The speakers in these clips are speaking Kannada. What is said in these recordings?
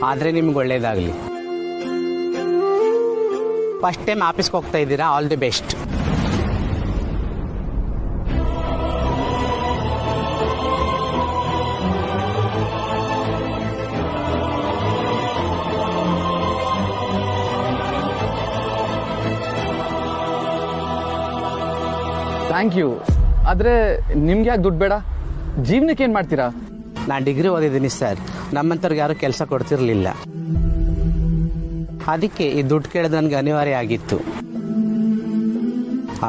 ಆದ್ರೆ ನಿಮ್ಗೆ ಒಳ್ಳೇದಾಗ್ಲಿ. ಫಸ್ಟ್ ಟೈಮ್ ಆಫೀಸ್ಗೆ ಹೋಗ್ತಾ ಇದ್ದೀರಾ, all the best. Thank you. ಆದ್ರೆ ನಿಮ್ಗೆ ಯಾಕೆ ದುಡ್ಡು ಬೇಡ? ಜೀವನಕ್ಕೆ ಏನ್ ಮಾಡ್ತೀರಾ? ನಾನು ಡಿಗ್ರಿ ಓದಿದ್ದೀನಿ ಸರ್. ನಮ್ಮಂತವ್ರಿಗೆ ಯಾರು ಕೆಲಸ ಕೊಡ್ತಿರ್ಲಿಲ್ಲ. ಅದಕ್ಕೆ ಈ ದುಡ್ಡು ಕೇಳೋದು ನನಗೆ ಅನಿವಾರ್ಯ ಆಗಿತ್ತು.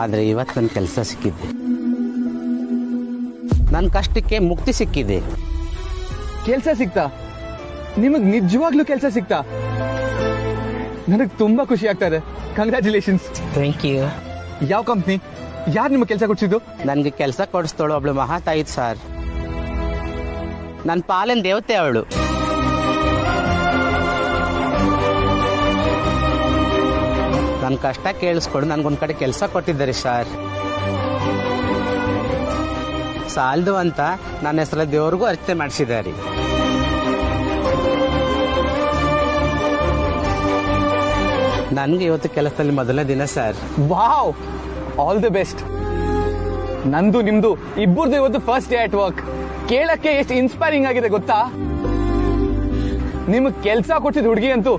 ಆದರೆ ಇವತ್ತು ನನ್ನ ಕೆಲಸ ಸಿಕ್ಕಿದೆ. ನನ್ನ ಕಷ್ಟಕ್ಕೆ ಮುಕ್ತಿ ಸಿಕ್ಕಿದೆ. ಕೆಲಸ ಸಿಕ್ತಾ? ನಿಮಗ್ ನಿಜವಾಗ್ಲೂ ಕೆಲಸ ಸಿಕ್ತಾ? ನನಗ್ ತುಂಬಾ ಖುಷಿ ಆಗ್ತಾ ಇದೆ. ಕಂಗ್ರ್ಯಾಚುಲೇಷನ್ಸ್. Thank you. ಯಾವ ಕಂಪ್ನಿ? ಯಾರು ನಿಮಗೆ ಕೆಲಸ ಕೊಡ್ಸಿದ್ದು? ನನಗೆ ಕೆಲಸ ಕೊಡಿಸ್ತೋಳು ಒಬ್ಳು ಮಹಾತಾಯಿ ಸರ್. ನನ್ನ ಪಾಲಿನ ದೇವತೆ ಅವಳು. ನನ್ನ ಕಷ್ಟ ಕೇಳಿಸ್ಕೊಂಡು ನನ್ಗೊಂದ್ ಕಡೆ ಕೆಲಸ ಕೊಟ್ಟಿದ್ದಾರೆ ಸರ್. ಸಾಲದು ಅಂತ ನನ್ನ ಹೆಸರ ದೇವ್ರಿಗೂ ಅರ್ಚನೆ ಮಾಡಿಸಿದ್ದಾರೆ. ನನ್ಗೆ ಇವತ್ತು ಕೆಲಸದಲ್ಲಿ ಮೊದಲನೇ ದಿನ sir. Wow, all the best. ನಂದು ನಿಮ್ದು ಇಬ್ಬರದು ಇವತ್ತು ಫಸ್ಟ್ ಡೇ ಅಟ್ ವರ್ಕ್. ಕೇಳಕ್ಕೆ ಎಷ್ಟು ಇನ್ಸ್ಪೈರಿಂಗ್ ಆಗಿದೆ ಗೊತ್ತಾ? ನಿಮ್ಗೆ ಕೆಲಸ ಕೊಟ್ಟಿದ್ ಹುಡುಗಿ ಅಂತೂ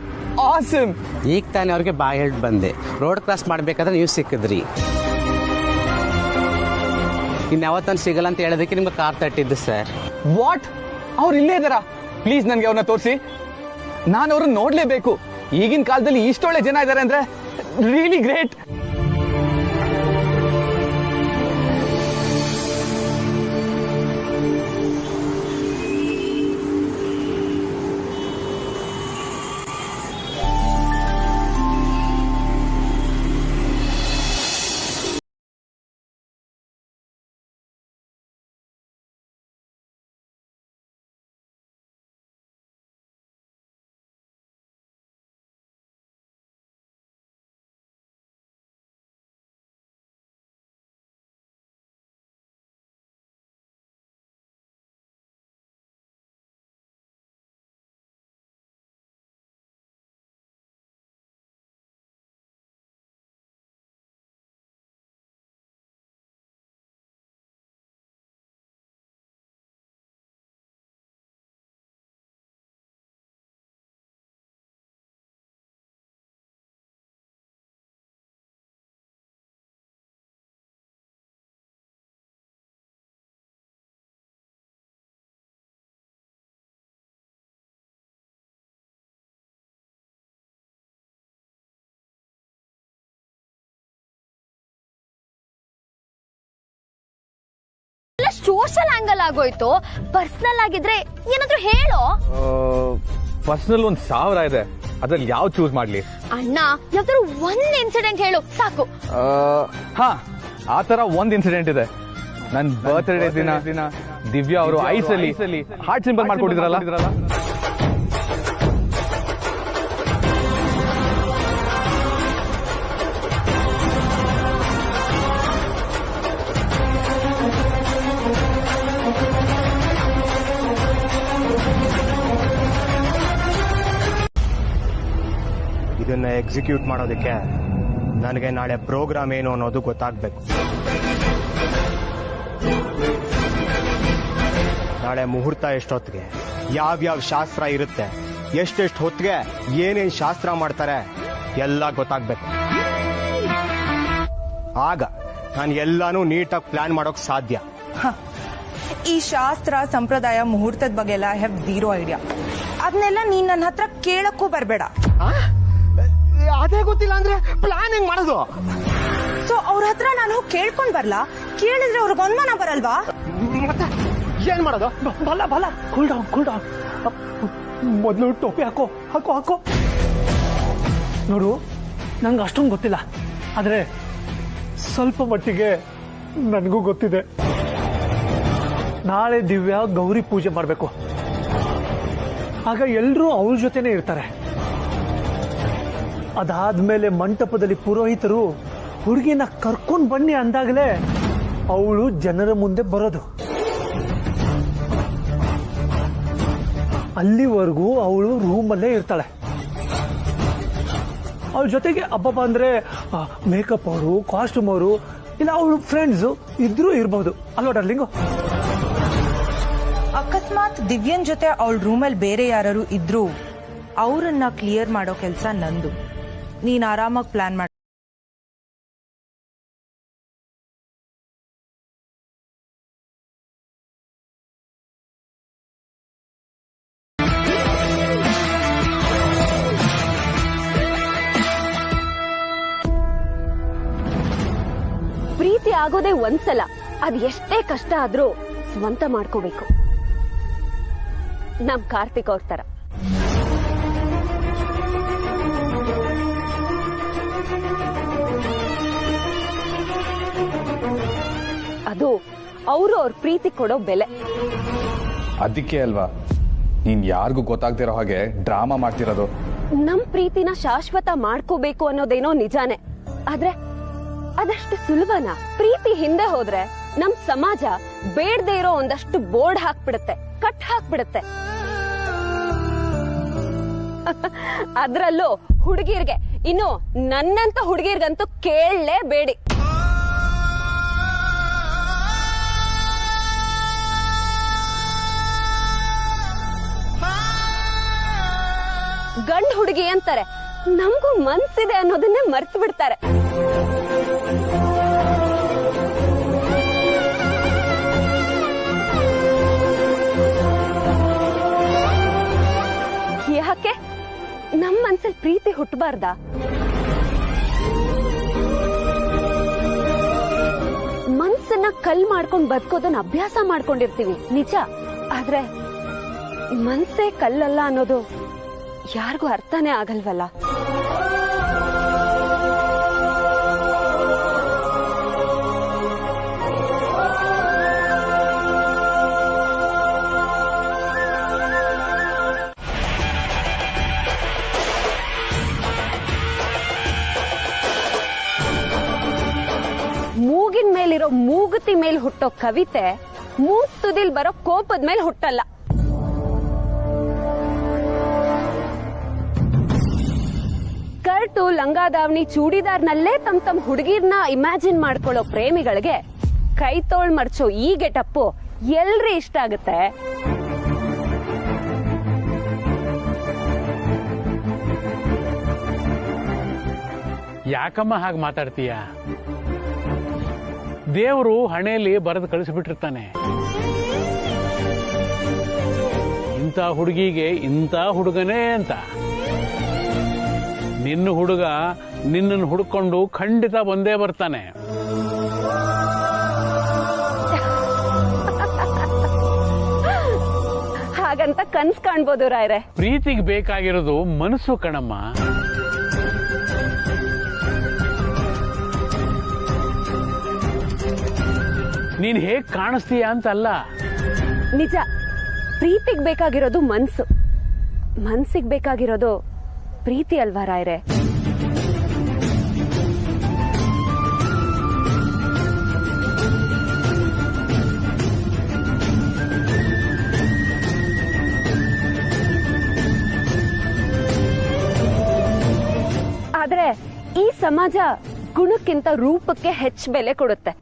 ಆಸಮ್. ಈಗ ತಾನೇ ಅವ್ರಿಗೆ ಬಾಯ್ ಹೇಳ್ ಬಂದೆ. ರೋಡ್ ಕ್ರಾಸ್ ಮಾಡ್ಬೇಕಾದ್ರೆ ನೀವು ಸಿಕ್ಕಿದ್ರಿ. ಇನ್ಯಾವತ್ತನ್ನು ಸಿಗಲ್ಲ ಅಂತ ಹೇಳೋದಕ್ಕೆ ನಿಮ್ಗೆ ಕಾರ್ ತಟ್ಟಿದ್ದು ಸರ್. ವಾಟ್? ಅವ್ರು ಇಲ್ಲೇ ಇದಾರ? ಪ್ಲೀಸ್ ನನ್ಗೆ ಅವ್ರನ್ನ ತೋರಿಸಿ. ನಾನು ಅವ್ರನ್ನ ನೋಡ್ಲೇಬೇಕು. ಈಗಿನ ಕಾಲದಲ್ಲಿ ಇಷ್ಟೊಳ್ಳೆ ಜನ ಇದ್ದಾರೆ ಅಂದ್ರೆ ರಿಯಲಿ ಗ್ರೇಟ್. ಸೋಷಿಯಲ್ ಆಂಗಲ್ ಆಗೋಯ್ತು. ಪರ್ಸನಲ್ ಆಗಿದ್ರೆ ಏನಾದ್ರೂ ಹೇಳೋ. ಪರ್ಸನಲ್ 1,000 ಇದೆ, ಅದ್ರಲ್ಲಿ ಯಾವ ಚೂಸ್ ಮಾಡ್ಲಿ? ಅಣ್ಣ, ಯಾವ್ದಾದ್ರು ಒಂದ್ ಇನ್ಸಿಡೆಂಟ್ ಹೇಳು ಸಾಕು. ಹಾ, ಆತರ ಒಂದ್ ಇನ್ಸಿಡೆಂಟ್ ಇದೆ. ನನ್ ಬರ್ತ್ಡೇ ದಿನ ದಿವ್ಯಾ ಅವರು ಐಸಲ್ಲಿ ಹಾರ್ಟ್ ಸಿಂಬಲ್ ಮಾಡ್ಕೊಟ್ಟಿದ್ರಲ್ಲ. ಇದನ್ನ ಎಕ್ಸಿಕ್ಯೂಟ್ ಮಾಡೋದಕ್ಕೆ ನನಗೆ ನಾಳೆ ಪ್ರೋಗ್ರಾಮ್ ಏನು ಅನ್ನೋದು ಗೊತ್ತಾಗಬೇಕು. ನಾಳೆ ಮುಹೂರ್ತ ಎಷ್ಟೊತ್ತಿಗೆ, ಯಾವ್ಯಾವ ಶಾಸ್ತ್ರ ಇರುತ್ತೆ, ಎಷ್ಟೆಷ್ಟು ಹೊತ್ತಿಗೆ ಏನೇನ್ ಶಾಸ್ತ್ರ ಮಾಡ್ತಾರೆ ಎಲ್ಲ ಗೊತ್ತಾಗ್ಬೇಕು. ಆಗ ನಾನು ಎಲ್ಲಾನು ನೀಟಾಗಿ ಪ್ಲಾನ್ ಮಾಡೋಕ್ ಸಾಧ್ಯ. ಈ ಶಾಸ್ತ್ರ ಸಂಪ್ರದಾಯ ಮುಹೂರ್ತದ ಬಗ್ಗೆ ಎಲ್ಲ ಐ ಹ್ಯಾವ್ ಝೀರೋ ಐಡಿಯಾ. ಅದನ್ನೆಲ್ಲ ನೀನ್ ನನ್ನ ಹತ್ರ ಕೇಳಕ್ಕೂ ಬರ್ಬೇಡ. ಅದೇ ಗೊತ್ತಿಲ್ಲ ಅಂದ್ರೆ ಪ್ಲಾನ್ ಹೆಂಗ್ ಮಾಡೋದು? ಸೊ ಅವ್ರ ಹತ್ರ ನಾನು ಹೋಗಿ ಕೇಳ್ಕೊಂಡ್ ಬರ್ಲಾ? ಕೇಳಿದ್ರೆ ಅವ್ರಿಗೆ ಅನುಮಾನ ಬರಲ್ವಾ? ಮತ್ತೆ ಏನ್ ಮಾಡೋದು? ಬಲ್ಲ ಕೂಲ್ ಡೌನ್. ಮೊದಲು ಟೋಪಿ ಹಾಕೋ. ನೋಡು, ನಂಗೆ ಅಷ್ಟೊಂದು ಗೊತ್ತಿಲ್ಲ, ಆದ್ರೆ ಸ್ವಲ್ಪ ಮಟ್ಟಿಗೆ ನನಗೂ ಗೊತ್ತಿದೆ. ನಾಳೆ ದಿವ್ಯಾ ಗೌರಿ ಪೂಜೆ ಮಾಡಬೇಕು. ಆಗ ಎಲ್ಲರೂ ಅವ್ರ ಜೊತೆನೆ ಇರ್ತಾರೆ. ಅದಾದ್ಮೇಲೆ ಮಂಟಪದಲ್ಲಿ ಪುರೋಹಿತರು ಹುಡುಗಿನ ಕರ್ಕೊಂಡ್ ಬನ್ನಿ ಅಂದಾಗಲೇ ಅವಳು ಜನರ ಮುಂದೆ ಬರೋದು. ಅಲ್ಲಿವರೆಗೂ ಅವಳು ರೂಮಲ್ಲೇ ಇರ್ತಾಳೆ. ಅವಳ ಜೊತೆಗೆ ಹಬ್ಬ ಅಂದ್ರೆ ಮೇಕಪ್ ಅವರು, ಕಾಸ್ಟ್ಯೂಮ್ ಅವರು, ಇಲ್ಲ ಅವಳು ಫ್ರೆಂಡ್ಸ್ ಇದ್ರೂ ಇರ್ಬೋದು ಅಲ್ವಾ ಡಾರ್ಲಿಂಗು? ಅಕಸ್ಮಾತ್ ದಿವ್ಯನ್ ಜೊತೆ ಅವಳ ರೂಮಲ್ಲಿ ಬೇರೆ ಯಾರು ಇದ್ರು ಅವರನ್ನ ಕ್ಲಿಯರ್ ಮಾಡೋ ಕೆಲಸ ನಂದು. ನೀನ್ ಆರಾಮಾಗಿ ಪ್ಲಾನ್ ಮಾಡ. ಪ್ರೀತಿ ಆಗೋದೇ ಒಂದ್ಸಲ, ಅದ್ ಎಷ್ಟೇ ಕಷ್ಟ ಆದ್ರೂ ಸ್ವಂತ ಮಾಡ್ಕೋಬೇಕು. ನಮ್ ಕಾರ್ತಿಕ್ ಅವ್ರ ತರ. ಅದು ಅವರು ಅವ್ರ ಪ್ರೀತಿ ಕೊಡೋ ಬೆಲೆ. ಅದಕ್ಕೆ ಅಲ್ವಾ ನೀನ್ ಯಾರಿಗೂ ಗೊತ್ತಾಗ್ತಿರೋ ಹಾಗೆ ಡ್ರಾಮಾ ಮಾಡ್ತಿರೋದು. ನಮ್ ಪ್ರೀತಿನ ಶಾಶ್ವತ ಮಾಡ್ಕೋಬೇಕು ಅನ್ನೋದೇನೋ ನಿಜಾನೇ, ಆದ್ರೆ ಅದಷ್ಟು ಸುಲಭನಾ? ಪ್ರೀತಿ ಹಿಂದೆ ಹೋದ್ರೆ ನಮ್ ಸಮಾಜ ಬೇಡದೆ ಇರೋ ಒಂದಷ್ಟು ಬೋರ್ಡ್ ಹಾಕ್ಬಿಡುತ್ತೆ, ಕಟ್ ಹಾಕ್ಬಿಡುತ್ತೆ. ಅದ್ರಲ್ಲೂ ಹುಡುಗಿರ್ಗೆ, ಇನ್ನು ನನ್ನಂತ ಹುಡುಗಿರ್ಗಂತೂ ಕೇಳಲೇಬೇಡಿ. ಗಂಡ್ ಹುಡುಗಿ ಅಂತಾರೆ, ನಮಗೂ ಮನ್ಸಿದೆ ಅನ್ನೋದನ್ನೇ ಮರ್ತು ಬಿಡ್ತಾರೆ. ಯಾಕೆ ನಮ್ಮ ಮನ್ಸಲ್ಲಿ ಪ್ರೀತಿ ಹುಟ್ಟಬಾರ್ದಾ? ಮನ್ಸನ್ನ ಕಲ್ ಮಾಡ್ಕೊಂಡ್ ಬದುಕೋದನ್ನ ಅಭ್ಯಾಸ ಮಾಡ್ಕೊಂಡಿರ್ತೀವಿ ನಿಜ, ಆದ್ರೆ ಮನ್ಸೇ ಕಲ್ಲಲ್ಲ ಅನ್ನೋದು ಯಾರಿಗೂ ಅರ್ಥನೇ ಆಗಲ್ವಲ್ಲ. ಮೂಗಿನ ಮೇಲಿರೋ ಮೂಗುತಿ ಮೇಲೆ ಹುಟ್ಟೋ ಕವಿತೆ ಮೂಗ್ ತುದಿಲ್ ಬರೋ ಕೋಪದ ಮೇಲೆ ಹುಟ್ಟಲ್ಲ. ಸ್ಕರ್ಟು, ಲಂಗಾದಾವಣಿ, ಚೂಡಿದಾರ್ನಲ್ಲೇ ತಮ್ ಹುಡುಗಿರ್ನ ಇಮ್ಯಾಜಿನ್ ಮಾಡ್ಕೊಳ್ಳೋ ಪ್ರೇಮಿಗಳಿಗೆ ಕೈ ತೋಳ್ ಮರ್ಚೋ ಈ ಗೆಟಪ್ಪು ಎಲ್ರಿ ಇಷ್ಟ ಆಗುತ್ತೆ? ಯಾಕಮ್ಮ ಹಾಗೆ ಮಾತಾಡ್ತೀಯ? ದೇವರು ಹಣೆಯಲ್ಲಿ ಬರೆದು ಕಳಿಸಿಬಿಟ್ಟಿರ್ತಾನೆ, ಇಂಥ ಹುಡುಗಿಗೆ ಇಂಥ ಹುಡುಗನೇ ಅಂತ. ನಿನ್ನ ಹುಡುಗ ನಿನ್ನನ್ನು ಹುಡುಕೊಂಡು ಖಂಡಿತ ಬಂದೇ ಬರ್ತಾನೆ. ಹಾಗಂತ ಕನ್ಸ್ ಕಾಣ್ಬೋದು ರಾಯ್ರೆ. ಪ್ರೀತಿಗೆ ಬೇಕಾಗಿರೋದು ಮನಸ್ಸು ಕಣಮ್ಮ. ನೀನ್ ಹೇಗ್ ಕಾಣಿಸ್ತೀಯ ಅಂತಲ್ಲ. ನಿಜ, ಪ್ರೀತಿಗ್ ಬೇಕಾಗಿರೋದು ಮನ್ಸು, ಮನ್ಸಿಗ್ ಬೇಕಾಗಿರೋದು ಪ್ರೀತಿ ಅಲ್ವಾ ರಾಯ್ರೆ? ಆದ್ರೆ ಈ ಸಮಾಜ ಗುಣಕ್ಕಿಂತ ರೂಪಕ್ಕೆ ಹೆಚ್ಚು ಬೆಲೆ ಕೊಡುತ್ತೆ.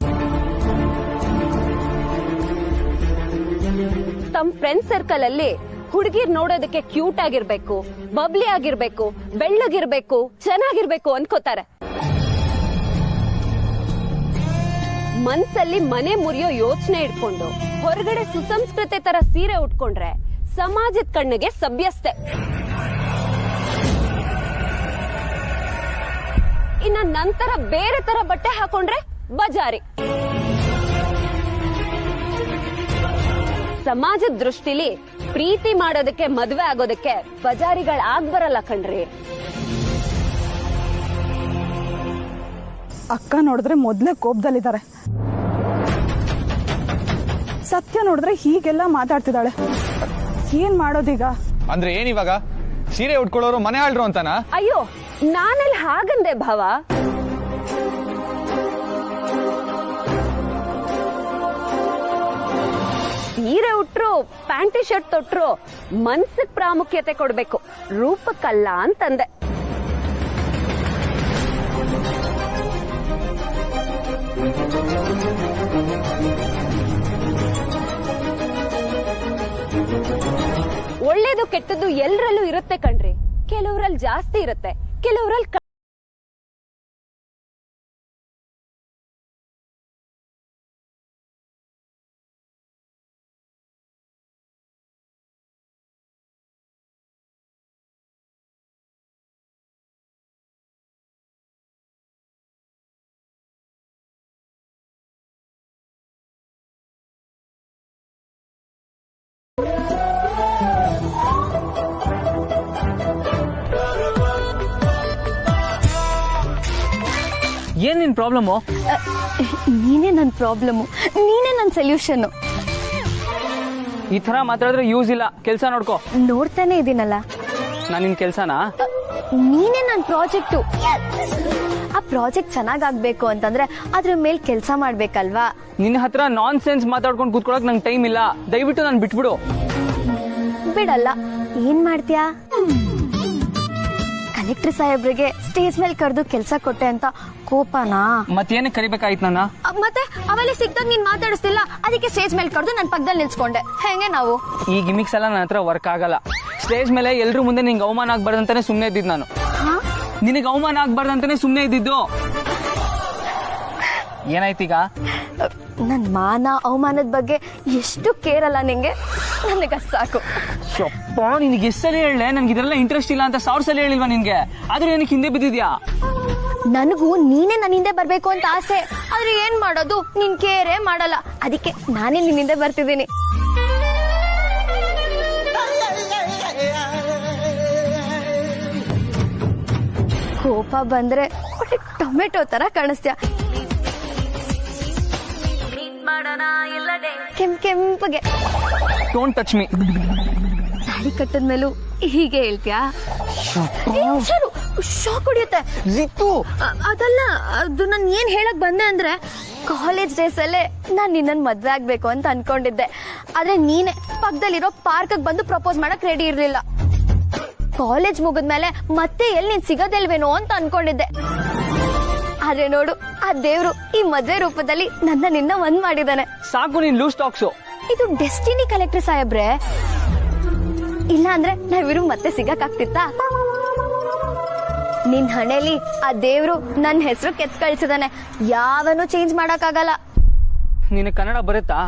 ತಮ್ಮ ಫ್ರೆಂಡ್ ಸರ್ಕಲ್ ಅಲ್ಲಿ ಹುಡುಗಿರ್ ನೋಡೋದಕ್ಕೆ ಕ್ಯೂಟ್ ಆಗಿರ್ಬೇಕು, ಬಬ್ಲಿ ಆಗಿರ್ಬೇಕು, ಬೆಳ್ಳಗಿರ್ಬೇಕು, ಚೆನ್ನಾಗಿರ್ಬೇಕು ಅನ್ಕೋತಾರೆ. ಮನ್ಸಲ್ಲಿ ಮನೆ ಮುರಿಯೋ ಯೋಚನೆ ಇಟ್ಕೊಂಡು ಹೊರಗಡೆ ಸುಸಂಸ್ಕೃತೆ ತರ ಸೀರೆ ಉಟ್ಕೊಂಡ್ರೆ ಸಮಾಜದ ಕಣ್ಣಿಗೆ ಸಭ್ಯಸ್ತೆ. ಇನ್ನ ನಂತರ ಬೇರೆ ತರ ಬಟ್ಟೆ ಹಾಕೊಂಡ್ರೆ ಬಜಾರಿ. ಸಮಾಜದ ದೃಷ್ಟಿಲಿ ಪ್ರೀತಿ ಮಾಡೋದಕ್ಕೆ, ಮದ್ವೆ ಆಗೋದಕ್ಕೆ ಬಜಾರಿಗಳು ಆಗ್ಬರಲ್ಲ ಕಣ್ರಿ. ಅಕ್ಕ ನೋಡಿದ್ರೆ ಮೊದ್ಲೇ ಕೋಪದಲ್ಲಿದ್ದಾರೆ, ಸತ್ಯ ನೋಡಿದ್ರೆ ಹೀಗೆಲ್ಲ ಮಾತಾಡ್ತಿದ್ದಾಳೆ. ಏನ್ ಮಾಡೋದೀಗ? ಅಂದ್ರೆ ಏನಿವಾಗ ಸೀರೆ ಉಟ್ಕೊಳ್ಳೋರು ಮನೆ ಆಳ್ರು ಅಂತಾನ? ಅಯ್ಯೋ, ನಾನಲ್ಲಿ ಹಾಗಂದೆ ಭಾವ. ಕೊಟ್ರು ಪ್ಯಾಂಟಿ ಶರ್ಟ್ ತೊಟ್ರು ಮನ್ಸಿಗೆ ಪ್ರಾಮುಖ್ಯತೆ ಕೊಡ್ಬೇಕು, ರೂಪಕ್ಕಲ್ಲ ಅಂತಂದೆ. ಒಳ್ಳೇದು ಕೆಟ್ಟದ್ದು ಎಲ್ಲರಲ್ಲೂ ಇರುತ್ತೆ ಕಣ್ರಿ. ಕೆಲವರಲ್ಲಿ ಜಾಸ್ತಿ ಇರುತ್ತೆ, ಕೆಲವರಲ್ಲಿ ಏನ್ ನಿನ್ ಪ್ರಾಬ್ಲಮ್? ನೀನೇ ನನ್ನ ಪ್ರಾಬ್ಲಮ್, ನೀನೇ ನನ್ನ ಸೊಲ್ಯೂಷನ್. ಈ ತರ ಮಾತಾಡಿದ್ರೆ ಯೂಸ್ ಇಲ್ಲ, ಕೆಲ್ಸ ನೋಡ್ಕೋ. ನೋಡ್ತಾನೆ ಇದೀನಲ್ಲ. ನಾನ್ ನಿನ್ ಕೆಲ್ಸನಾ? ನೀನೇ ನನ್ನ ಪ್ರಾಜೆಕ್ಟು. ಆ ಪ್ರಾಜೆಕ್ಟ್ ಚೆನ್ನಾಗಾಗ್ಬೇಕು ಅಂತಂದ್ರೆ ಅದ್ರ ಮೇಲೆ ಕೆಲಸ ಮಾಡ್ಬೇಕಲ್ವಾ? ನಿನ್ನ ಹತ್ರ ನಾನ್ ಸೆನ್ಸ್ ಮಾತಾಡ್ಕೊಂಡು ಕೂತ್ಕೊಳಕ್ ನಂಗೆ ಟೈಮ್ ಇಲ್ಲ. ದಯವಿಟ್ಟು ನಾನು ಬಿಟ್ಬಿಡು. ಬಿಡಲ್ಲ. ಏನ್ ಮಾಡ್ತೀಯಾ? ಕಲೆಕ್ಟರ್ ಸಾಹೇಬ್ರಿಗೆ ಸ್ಟೇಜ್ ಮೇಲೆ ಕರೆದು ಕೆಲಸ ಕೊಟ್ಟೆ ಅಂತ ಕೋಪನಾ? ಮತ್ತೇನಕ್ಕೆ ಕರಿಬೇಕಾಯ್ತು ನನ್ನ? ಮತ್ತೆ ಅವೆಲ್ಲ ಸಿಕ್ದಾಗ ನೀನ್ ಮಾತಾಡಿಸ್ತಿಲ್ಲ, ಅದಕ್ಕೆ ಸ್ಟೇಜ್ ಮೇಲೆ ಕರೆದು ನನ್ನ ಪಕ್ಕದಲ್ಲಿ ನಿಲ್ಸ್ಕೊಂಡೆ. ಹೆಂಗೆ ನಾವು? ಈ ಗಿಮಿಕ್ಸ್ ಎಲ್ಲ ನನ್ನ ಹತ್ರ ವರ್ಕ್ ಆಗಲ್ಲ. ಸ್ಟೇಜ್ ಮೇಲೆ ಎಲ್ರು ಮುಂದೆ ನಿಂಗೆ ಅವಮಾನ ಆಗ್ಬಾರ್ದಂತಾನೆ ಸುಮ್ನೆ ಇದ್ದಿದ್ದು ನಾನು. ನಿನಗೆ ಅವಮಾನ ಆಗ್ಬಾರ್ದಂತಾನೆ ಸುಮ್ನೆ ಇದ್ದಿದ್ದು. ಏನಾಯ್ತೀಗ? ನನ್ ಮಾನ ಅವಮಾನದ ಬಗ್ಗೆ ಎಷ್ಟು ಕೇರ್ ಅಲ್ಲ ನಿಂಗೆ. ನನಗ ಸಾಕು. ನಿನಗೆ ಎಷ್ಟು ಸಲ ಹೇಳಲೆ ನನ್ಗೆ ಇದೆಲ್ಲ ಇಂಟ್ರೆಸ್ಟ್ ಇಲ್ಲ ಅಂತ? 1000 ಸಲ ಹೇಳಿಲ್ವಾ ನಿನ್ಗೆ? ಆದ್ರೂ ಏನಕ್ಕೆ ಹಿಂದೆ ಬಿದ್ದಿದ್ಯಾ? ನನಗೂ ನೀನೇ ನನ್ನ ಹಿಂದೆ ಬರ್ಬೇಕು ಅಂತ ಆಸೆ, ಆದ್ರೆ ಏನ್ ಮಾಡೋದು, ನಿನ್ ಕೇರೇ ಮಾಡಲ್ಲ. ಅದಕ್ಕೆ ನಾನೇ ನಿನ್ ಹಿಂದೆ ಬರ್ತಿದ್ದೀನಿ. ಕೋಪ ಬಂದ್ರೆ ಟೊಮೆಟೊ ತರ ಕಾಣಿಸ್ತೀಯ. ಕೆಂಪಗೆ. Don't touch me. ತಾಳಿ ಕಟ್ಟದ್ಮೇಲೂ ಹೀಗೆ ಹೇಳ್ತೀಯಾ? ಶಾಕ್ ಹೊಡಿಯುತ್ತೆ. ಅದಲ್ಲ, ಅದು ನಾನು ಏನ್ ಹೇಳಕ್ ಬಂದೆ ಅಂದ್ರೆ, ಕಾಲೇಜ್ ಡೇಸ್ ಅಲ್ಲೇ ನಾನ್ ನಿನ್ನನ್ ಮದ್ವೆ ಆಗ್ಬೇಕು ಅಂತ ಅನ್ಕೊಂಡಿದ್ದೆ. ಆದ್ರೆ ನೀನೆ ಪಕ್ಕದಲ್ಲಿರೋ ಪಾರ್ಕ್ ಬಂದು ಪ್ರಪೋಸ್ ಮಾಡಕ್ ರೆಡಿ ಇರ್ಲಿಲ್ಲ. ಕಾಲೇಜ್ ಮುಗಿದ್ಮೇಲೆ ಮತ್ತೆ ಎಲ್ಲಿ ನೀನ್ ಸಿಗೋದಿಲ್ವೇನೋ ಅಂತ ಅನ್ಕೊಂಡಿದ್ದೆ. ಆದ್ರೆ ನೋಡು, ಆ ದೇವ್ರು ಈ ಮದ್ವೆ ರೂಪದಲ್ಲಿ ನಿನ್ನ ಒಂದ್ ಮಾಡಿದಾನೆ. ಸಾಕು ನೀನ್ ಲೂಸ್ ಟಾಕ್ಸು. ಇದು ಡೆಸ್ಟಿನಿ ಕಲೆಕ್ಟರ್ ಸಾಹೇಬ್ರೆ. ಇಲ್ಲ ಅಂದ್ರೆ ನಾವಿರು ಮತ್ತೆ ಸಿಗಕ್ಕಾಗ್ತಿತ್ತಾ? ನಿನ್ ಹಣೆಲಿ ಆ ದೇವ್ರು ನನ್ನ ಹೆಸರು ಕೆತ್ ಕಳ್ಸಿದಾನೆ. ಯಾವನು ಚೇಂಜ್ ಮಾಡಕ್ಕಾಗಲ್ಲ. ನಿನಗೆ ಕನ್ನಡ ಬರುತ್ತಾ?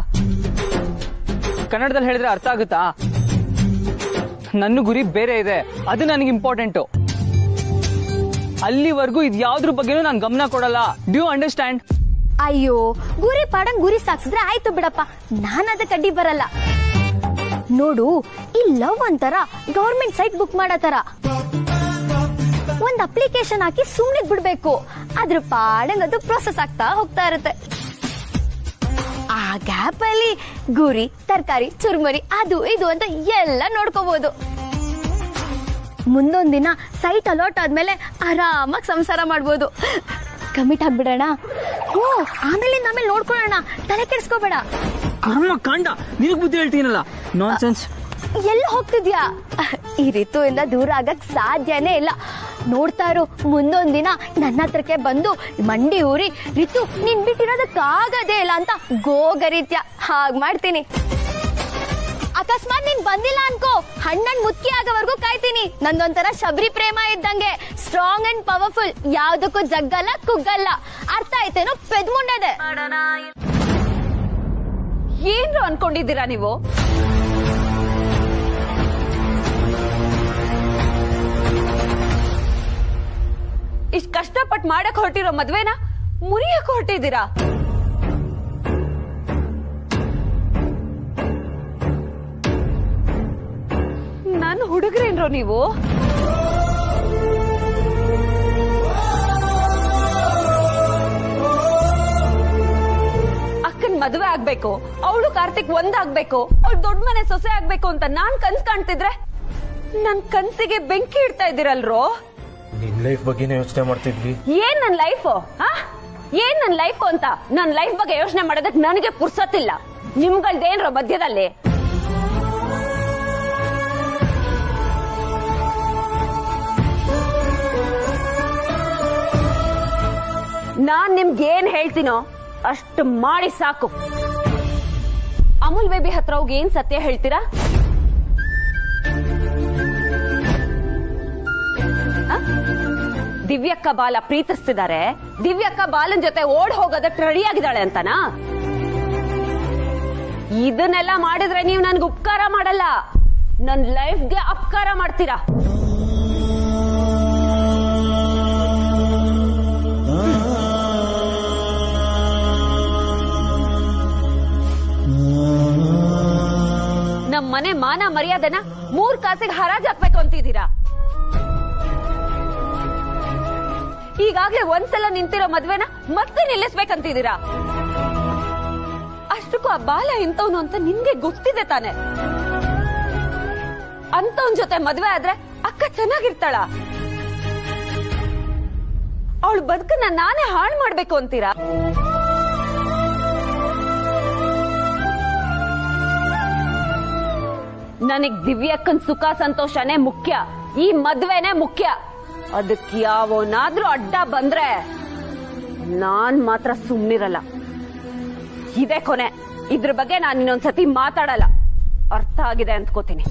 ಕನ್ನಡದಲ್ಲಿ ಹೇಳಿದ್ರೆ ಅರ್ಥ ಆಗುತ್ತಾ? ನನ್ನ ಗುರಿ ಬೇರೆ ಇದೆ, ಅದು ನನಗೆ ಇಂಪಾರ್ಟೆಂಟು. ಅಲ್ಲಿವರೆಗೂ ಇದು ಯಾವ್ದ್ರ ಬಗ್ಗೆನೂ ನಾನು ಗಮನ ಕೊಡಲ್ಲ. Do understand? ಅಯ್ಯೋ, ಗುರಿ ಪಾಡಂಗ್ ಗುರಿ ಸಾಕ್ಸಿದ್ರೆ ಆಯ್ತು ಬಿಡಪ್ಪ, ನಾನ್ ಅದಕ್ಕೆ ಅಡ್ಡಿ ಬರಲ್ಲ. ನೋಡು, ಈ ಲವ್ ಅಂತಾರ ಗವರ್ಮೆಂಟ್ ಸೈಟ್ ಬುಕ್ ಮಾಡತಾರ. ಒಂದ್ ಅಪ್ಲಿಕೇಶನ್ ಹಾಕಿ ಸುಮ್ನೆ ಬಿಡ್ಬೇಕು. ಅದ್ರ ಪಾಡಂಗ್ ಅದು ಪ್ರೊಸೆಸ್ ಆಗ್ತಾ ಹೋಗ್ತಾ ಇರುತ್ತೆ. ಆ ಗ್ಯಾಪ್ ಅಲ್ಲಿ ಗುರಿ, ತರಕಾರಿ, ಚುರುಮುರಿ, ಅದು ಇದು ಅಂತ ಎಲ್ಲ ನೋಡ್ಕೋಬಹುದು. ಮುಂದೊಂದ್ ದಿನ ಸೈಟ್ ಅಲಾಟ್ ಆದ್ಮೇಲೆ ಆರಾಮಾಗಿ ಸಂಸಾರ ಮಾಡ್ಬೋದು. ಕಮಿಟ್ ಆಗ್ಬಿಡೋಣ. ಓ, ಆಮೇಲೆ ನೋಡ್ಕೊಳ್ಳೋಣ, ತಲೆ ಕೆಡಿಸ್ಕೋಬೇಡ. ಕರ್ಮ ಕಾಂಡ, ನಿನಗ್ ಬುದ್ಧಿ ಹೇಳ್ತೀನಲ್ಲ. ನಾನ್ ಸೆನ್ಸ್. ಎಲ್ಲ ಹೋಗ್ತಿದ್ಯಾ? ಈ ಋತುವಿಂದ ದೂರ ಆಗಕ್ ಸಾಧ್ಯನೇ ಇಲ್ಲ. ನೋಡ್ತಾ ಇರು, ಮುಂದೊಂದ್ ದಿನ ನನ್ನ ಹತ್ರಕ್ಕೆ ಬಂದು ಮಂಡಿ ಊರಿ, ಋತು ನೀನ್ ಬಿಟ್ಟಿರೋದಕ್ಕಾಗದೇ ಇಲ್ಲ ಅಂತ ಗೋಗರಿತ್ಯ. ಹಾಗ್ ಮಾಡ್ತೀನಿ. ಅಕಸ್ಮಾತ್ ನೀನ್ ಬಂದಿಲ್ಲ ಅನ್ಕೋ, ಹಣ್ಣನ್ ಮುತ್ಕಿ ಆಗೋವರೆಗೂ ಕಾಯ್ತೀನಿ. ನಂದೊಂಥರ ಶಬರಿ ಪ್ರೇಮ ಇದ್ದಂಗೆ, ಸ್ಟ್ರಾಂಗ್ ಅಂಡ್ ಪವರ್ಫುಲ್, ಯಾವ್ದಕ್ಕೂ ಜಗ್ಗಲ್ಲ ಕುಗ್ಗಲ್ಲ. ಅರ್ಥ ಆಯ್ತೇನೋ ಪೆದ್ಮುಂಡದೆ? ಏನ್ರು ಅನ್ಕೊಂಡಿದ್ದೀರಾ ನೀವು? ಇಷ್ಟ ಕಷ್ಟಪಟ್ಟು ಮಾಡಕ್ ಹೊರಟಿರೋ ಮದ್ವೆನ ಮುರಿಯಕ್ ಹೊರಟಿದ್ದೀರಾ? ನನ್ನ ಹುಡುಗ್ರೇನ್ರೋ ನೀವು? ಅಕ್ಕನ್ ಮದ್ವೆ ಆಗ್ಬೇಕು, ಅವಳು ಕಾರ್ತಿಕ್ ಒಂದಾಗ್ಬೇಕು, ಅವಳು ದೊಡ್ಡ ಮನೆ ಸೊಸೆ ಆಗ್ಬೇಕು ಅಂತ ನಾನ್ ಕನ್ಸ್ ಕಾಣ್ತಿದ್ರೆ ನನ್ ಕನ್ಸಿಗೆ ಬೆಂಕಿ ಇಡ್ತಾ ಇದ್ದೀರಲ್ರೋ. ನಿನ್ ಲೈಫ್ ಬಗ್ಗೆನೇ ಯೋಚನೆ ಮಾಡ್ತಿದ್ವಿ. ಏನ್ ನನ್ ಲೈಫ್? ಏನ್ ನನ್ ಲೈಫ್ ಅಂತ? ನನ್ ಲೈಫ್ ಬಗ್ಗೆ ಯೋಚನೆ ಮಾಡೋದಕ್ಕೆ ನನಗೆ ಪುರ್ಸತ್ತಿಲ್ಲ. ನಿಮ್ಗಳ್ದೇನ್ರೋ ಮಧ್ಯದಲ್ಲಿ? ನಾನ್ ನಿಮ್ಗೆ ಏನ್ ಹೇಳ್ತೀನೋ ಅಷ್ಟು ಮಾಡಿ ಸಾಕು. ಅಮೂಲ್ ಬೇಬಿ ಹತ್ರ ಹೋಗಿ ಏನ್ ಸತ್ಯ ಹೇಳ್ತೀರಾ? ದಿವ್ಯಕ್ಕ ಬಾಲ ಪ್ರೀತಿಸ್ತಿದ್ದಾರೆ, ದಿವ್ಯಕ್ಕ ಬಾಲನ್ ಜೊತೆ ಓಡ್ ಹೋಗೋದಕ್ಕೆ ರೆಡಿ ಆಗಿದ್ದಾಳೆ ಅಂತನಾ? ಇದನ್ನೆಲ್ಲ ಮಾಡಿದ್ರೆ ನೀವು ನನ್ಗೆ ಉಪಕಾರ ಮಾಡಲ್ಲ, ನನ್ ಲೈಫ್ಗೆ ಅಪಕಾರ ಮಾಡ್ತೀರಾ. ನಮ್ ಮನೆ ಮಾನ ಮರ್ಯಾದೆನ 3 ಕಾಸಿಗೆ ಹರಾಜ್ ಹಾಕ್ಬೇಕು ಅಂತಿದ್ದೀರಾ. ಈಗಾಗ್ಲೇ ಒಂದ್ಸಲ ನಿಂತಿರೋ ಮದ್ವೆನ ಮತ್ತೆ ನಿಲ್ಲಿಸ್ಬೇಕಂತಿದ್ದೀರಾ. ಅಷ್ಟಕ್ಕೂ ಆ ಬಾಲ ಇಂಥವ್ನು ಅಂತ ನಿಮ್ಗೆ ಗೊತ್ತಿದೆ ತಾನೆ. ಅಂತವನ್ ಜೊತೆ ಮದ್ವೆ ಆದ್ರೆ ಅಕ್ಕ ಚೆನ್ನಾಗಿರ್ತಾಳ? ಅವಳು ಬದುಕನ್ನ ನಾನೇ ಹಾಳು ಮಾಡ್ಬೇಕು ಅಂತೀರಾ? ನನಗ್ ದಿವ್ಯಕ್ಕನ್ ಸುಖ ಸಂತೋಷನೇ ಮುಖ್ಯ, ಈ ಮದ್ವೆನೇ ಮುಖ್ಯ. ಅದಕ್ಕೆ ಯಾವನಾದ್ರೂ ಅಡ್ಡ ಬಂದ್ರೆ ನಾನ್ ಮಾತ್ರ ಸುಮ್ನಿರಲ್ಲ. ಇದೇ ಕೊನೆ, ಇದ್ರ ಬಗ್ಗೆ ನಾನು ಇನ್ನೊಂದ್ಸತಿ ಮಾತಾಡಲ್ಲ. ಅರ್ಥ ಆಗಿದೆ ಅಂದ್ಕೋತೀನಿ.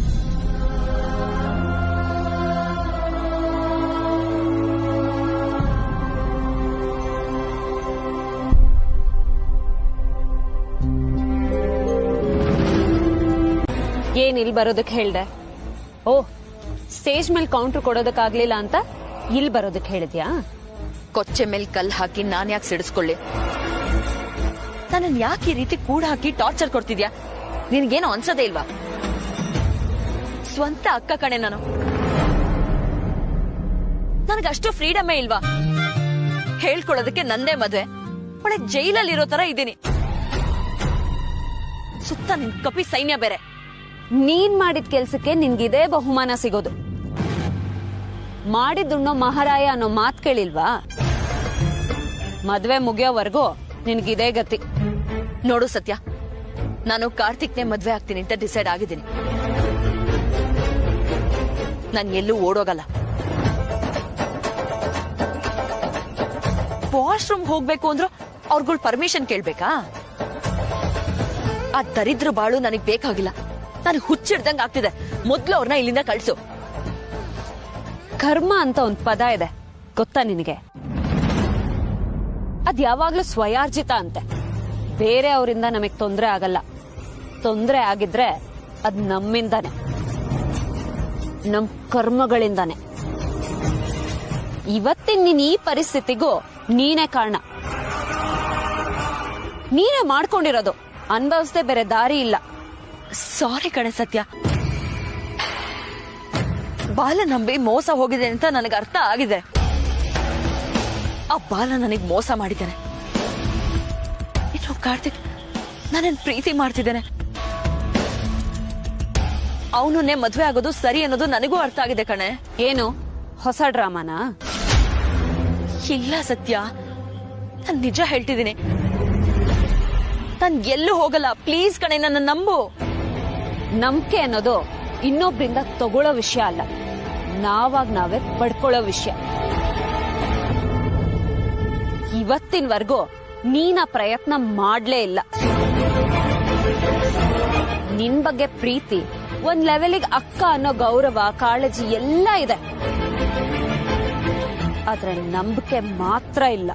ಏನ್ ಇಲ್ಲಿ ಬರೋದಕ್ಕೆ ಹೇಳ್ದೆ? ಓ, ಸ್ಟೇಜ್ ಮೇಲೆ ಕೌಂಟರ್ ಕೊಡೋದಕ್ಕಾಗ್ಲಿಲ್ಲ ಅಂತ ಇಲ್ಲಿ ಬರೋದಕ್ಕೆ ಹೇಳಿದ್ಯಾ? ಕೊಚ್ಚೆ ಮೇಲೆ ಕಲ್ ಹಾಕಿ ನಾನ್ ಯಾಕೆ ಸಿಡಿಸ್ಕೊಳ್ಳಿ? ನನ್ನನ್ ಯಾಕೆ ಈ ರೀತಿ ಕೂಡ ಹಾಕಿ ಟಾರ್ಚರ್ ಕೊಡ್ತಿದ್ಯಾ? ನಿನ್ಗೇನು ಅನ್ಸದೇ ಇಲ್ವಾ? ಸ್ವಂತ ಅಕ್ಕ ಕಣೆ ನಾನು, ನನಗಷ್ಟು ಫ್ರೀಡಮೇ ಇಲ್ವಾ? ಹೇಳ್ಕೊಳ್ಳೋದಕ್ಕೆ ನಂದೇ ಮದ್ವೆ, ಒಳ್ಳೆ ಜೈಲಲ್ಲಿ ಇರೋ ತರ ಇದ್ದೀನಿ. ಸುತ್ತ ನಿನ್ ಕಪಿ ಸೈನ್ಯ ಬೇರೆ. ನೀನ್ ಮಾಡಿದ ಕೆಲ್ಸಕ್ಕೆ ನಿನ್ಗಿದೇ ಬಹುಮಾನ ಸಿಗೋದು. ಮಾಡಿದ್ದುಣ್ಣೋ ಮಹಾರಾಯ ಅನ್ನೋ ಮಾತ್ ಕೇಳಿಲ್ವಾ? ಮದ್ವೆ ಮುಗಿಯೋವರೆಗೂ ನಿನ್ಗಿದೇ ಗತಿ. ನೋಡು ಸತ್ಯ, ನಾನು ಕಾರ್ತಿಕ್ನೇ ಮದ್ವೆ ಆಗ್ತೀನಿ ಅಂತ ಡಿಸೈಡ್ ಆಗಿದ್ದೀನಿ. ನಾನು ಎಲ್ಲೂ ಓಡೋಗಲ್ಲ. ವಾಶ್ರೂಮ್ ಹೋಗ್ಬೇಕು ಅಂದ್ರು ಅವ್ರಗಳ ಪರ್ಮಿಷನ್ ಕೇಳ್ಬೇಕಾ? ಆ ದರಿದ್ರ ಬಾಳು ನನಗ್ ಬೇಕಾಗಿಲ್ಲ. ನಾನು ಹುಚ್ಚಿಡ್ದಂಗ್ ಆಗ್ತಿದೆ. ಮೊದ್ಲು ಅವ್ರನ್ನ ಇಲ್ಲಿಂದ ಕಳ್ಸು. ಕರ್ಮ ಅಂತ ಒಂದ್ ಪದ ಇದೆ, ಗೊತ್ತಾ ನಿನಗೆ? ಅದ್ ಯಾವಾಗ್ಲೂ ಸ್ವಯಾರ್ಜಿತ ಅಂತೆ. ಬೇರೆ ಅವರಿಂದ ನಮಗ್ ತೊಂದ್ರೆ ಆಗಲ್ಲ. ತೊಂದ್ರೆ ಆಗಿದ್ರೆ ಅದ್ ನಮ್ಮಿಂದಾನೆ, ನಮ್ ಕರ್ಮಗಳಿಂದಾನೆ. ಇವತ್ತಿನ ನೀನ್ ಈ ಪರಿಸ್ಥಿತಿಗೂ ನೀನೇ ಕಾರಣ. ನೀನೇ ಮಾಡ್ಕೊಂಡಿರೋದು. ಅನುಭವಿಸದೆ ಬೇರೆ ದಾರಿ ಇಲ್ಲ. ಸಾರಿ ಕಣೆ ಸತ್ಯ, ಬಾಲ ನಂಬಿ ಮೋಸ ಹೋಗಿದೆ ಅಂತ ನನಗೆ ಅರ್ಥ ಆಗಿದೆ. ಆ ಬಾಲ ನನಗ್ ಮೋಸ ಮಾಡಿದ್ದಾನೆ. ಇನ್ನು ಕಾರ್ತಿಕ್ ನನ್ನನ್ನು ಪ್ರೀತಿ ಮಾಡ್ತಿದ್ದಾನೆ. ಅವನನ್ನೇ ಮದ್ವೆ ಆಗೋದು ಸರಿ ಅನ್ನೋದು ನನಗೂ ಅರ್ಥ ಆಗಿದೆ ಕಣೆ. ಏನು ಹೊಸ ಡ್ರಾಮಾನ? ಇಲ್ಲ ಸತ್ಯ, ನಾನ್ ನಿಜ ಹೇಳ್ತಿದ್ದೀನಿ. ನಾನ್ ಎಲ್ಲೂ ಹೋಗಲ್ಲ. ಪ್ಲೀಸ್ ಕಣೆ, ನನ್ನ ನಂಬು. ನಂಬಿಕೆ ಅನ್ನೋದು ಇನ್ನೊಬ್ರಿಂದ ತಗೊಳ್ಳೋ ವಿಷಯ ಅಲ್ಲ, ನಾವಾಗ ನಾವೇ ಪಡ್ಕೊಳ್ಳೋ ವಿಷಯ. ಇವತ್ತಿನವರೆಗೂ ನೀನ ಪ್ರಯತ್ನ ಮಾಡ್ಲೇ ಇಲ್ಲ. ನಿನ್ ಬಗ್ಗೆ ಪ್ರೀತಿ, ಒಂದ್ ಲೆವೆಲಿಗೆ ಅಕ್ಕ ಅನ್ನೋ ಗೌರವ, ಕಾಳಜಿ ಎಲ್ಲ ಇದೆ. ಆದ್ರೆ ನಂಬಿಕೆ ಮಾತ್ರ ಇಲ್ಲ.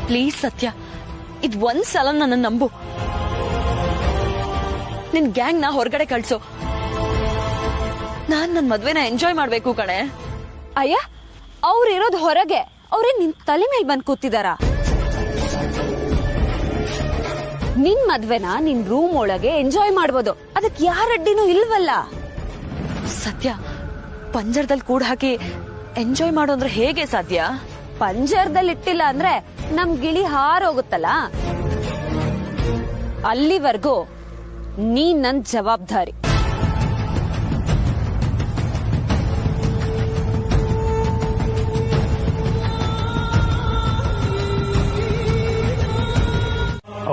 ಪ್ಲೀಸ್ ಸತ್ಯ, ಇದ್ ಒಂದ್ಸಲ ನನ್ನ ನಂಬು. ನಿನ್ ಗ್ಯಾಂಗ್ ನ ಹೊರಗಡೆ ಕಳ್ಸು. ನಾನ್ ನನ್ ಮದ್ವೆನ ಎಂಜಾಯ್ ಮಾಡ್ಬೇಕು ಕಣೆ. ಅಯ್ಯ, ಅವ್ರಿರೋದು ಹೊರಗೆ, ಅವ್ರೇ ನಿನ್ ತಲೆ ಮೇಲೆ ಬಂದ್ ಕೂತಿದಾರ. ನಿನ್ ಮದ್ವೆನ ನಿನ್ ರೂಮ್ ಒಳಗೆ ಎಂಜಾಯ್ ಮಾಡ್ಬೋದು, ಅದಕ್ಕೆ ಯಾರ ಅಡ್ಡಿನೂ ಇಲ್ವಲ್ಲ. ಸತ್ಯ, ಪಂಜರದಲ್ಲಿ ಕೂಡ ಹಾಕಿ ಎಂಜಾಯ್ ಮಾಡೋ ಅಂದ್ರೆ ಹೇಗೆ ಸಾಧ್ಯ? ಪಂಜರದಲ್ಲಿ ಇಟ್ಟಿಲ್ಲ ಅಂದ್ರೆ ನಮ್ ಗಿಳಿ ಹಾರೋಗುತ್ತಲ್ಲ. ಅಲ್ಲಿವರೆಗೂ ನೀನ್ ನನ್ ಜವಾಬ್ದಾರಿ.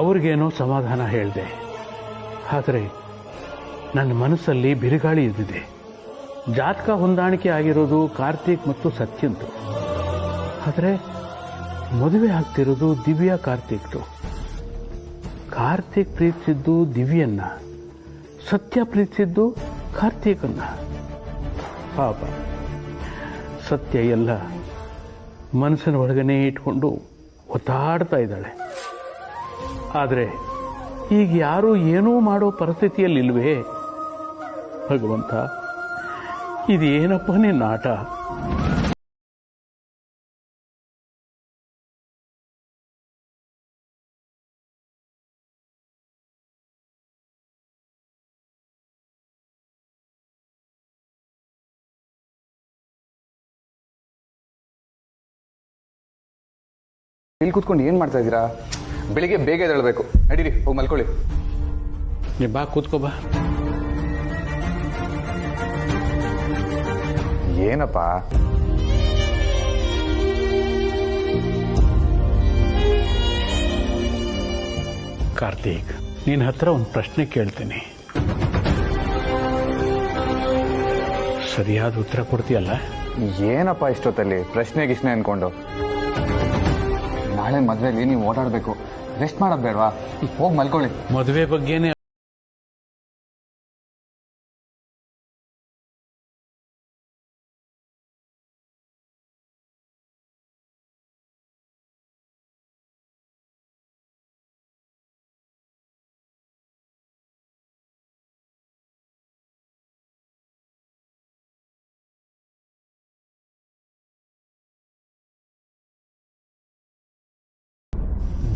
ಅವ್ರಿಗೇನೋ ಸಮಾಧಾನ ಹೇಳ್ದೆ, ಆದರೆ ನನ್ನ ಮನಸ್ಸಲ್ಲಿ ಬಿರುಗಾಳಿ ಇದ್ದಿದೆ. ಜಾತಕ ಹೊಂದಾಣಿಕೆ ಆಗಿರೋದು ಕಾರ್ತಿಕ್ ಮತ್ತು ಸತ್ಯಂತು. ಆದರೆ ಮದುವೆ ಆಗ್ತಿರೋದು ದಿವ್ಯಾ ಕಾರ್ತಿಕ್ದು. ಕಾರ್ತಿಕ್ ಪ್ರೀತಿಸಿದ್ದು ದಿವ್ಯನ್ನ, ಸತ್ಯ ಪ್ರೀತಿಸಿದ್ದು ಕಾರ್ತಿಕನ್ನ. ಪಾಪ ಸತ್ಯ ಎಲ್ಲ ಮನಸ್ಸಿನ ಒಳಗನೆ ಇಟ್ಕೊಂಡು ಒತ್ತಾಡ್ತಾ ಇದ್ದಾಳೆ. ಆದರೆ ಈಗ ಯಾರೂ ಏನೂ ಮಾಡೋ ಪರಿಸ್ಥಿತಿಯಲ್ಲಿಲ್ವೇ? ಭಗವಂತ, ಇದೇನಪ್ಪ ನಿನ್ನ ಆಟ? ಇಲ್ಲಿ ಕೂತ್ಕೊಂಡು ಏನ್ ಮಾಡ್ತಾ ಇದ್ದೀರಾ? ಬೆಳಿಗ್ಗೆ ಬೇಗ ಎದ್ದೇಳಬೇಕು. ನಡೀರಿ, ಹೋಗಿ ಮಲ್ಕೊಳ್ಳಿ. ನೀ ಬಾ, ಕೂತ್ಕೋ ಬಾ. ಏನಪ್ಪ? ಕಾರ್ತಿಕ್, ನಿನ್ನ ಹತ್ರ ಒಂದು ಪ್ರಶ್ನೆ ಕೇಳ್ತೀನಿ, ಸರಿಯಾದ ಉತ್ತರ ಕೊಡ್ತೀಯಲ್ಲ? ಏನಪ್ಪ ಇಷ್ಟೊತ್ತಲ್ಲಿ ಪ್ರಶ್ನೆ ಗಿಶ್ನೆ ಅನ್ಕೊಂಡು? ನಾಳೆ ಮದ್ವೆಲಿ ನೀವು ಓಡಾಡ್ಬೇಕು, ರೆಸ್ಟ್ ಮಾಡೋದ್ ಬೇಡವಾ? ಹೋಗಿ ಮಲ್ಕೊಳ್ಳಿ. ಮದುವೆ ಬಗ್ಗೆನೇ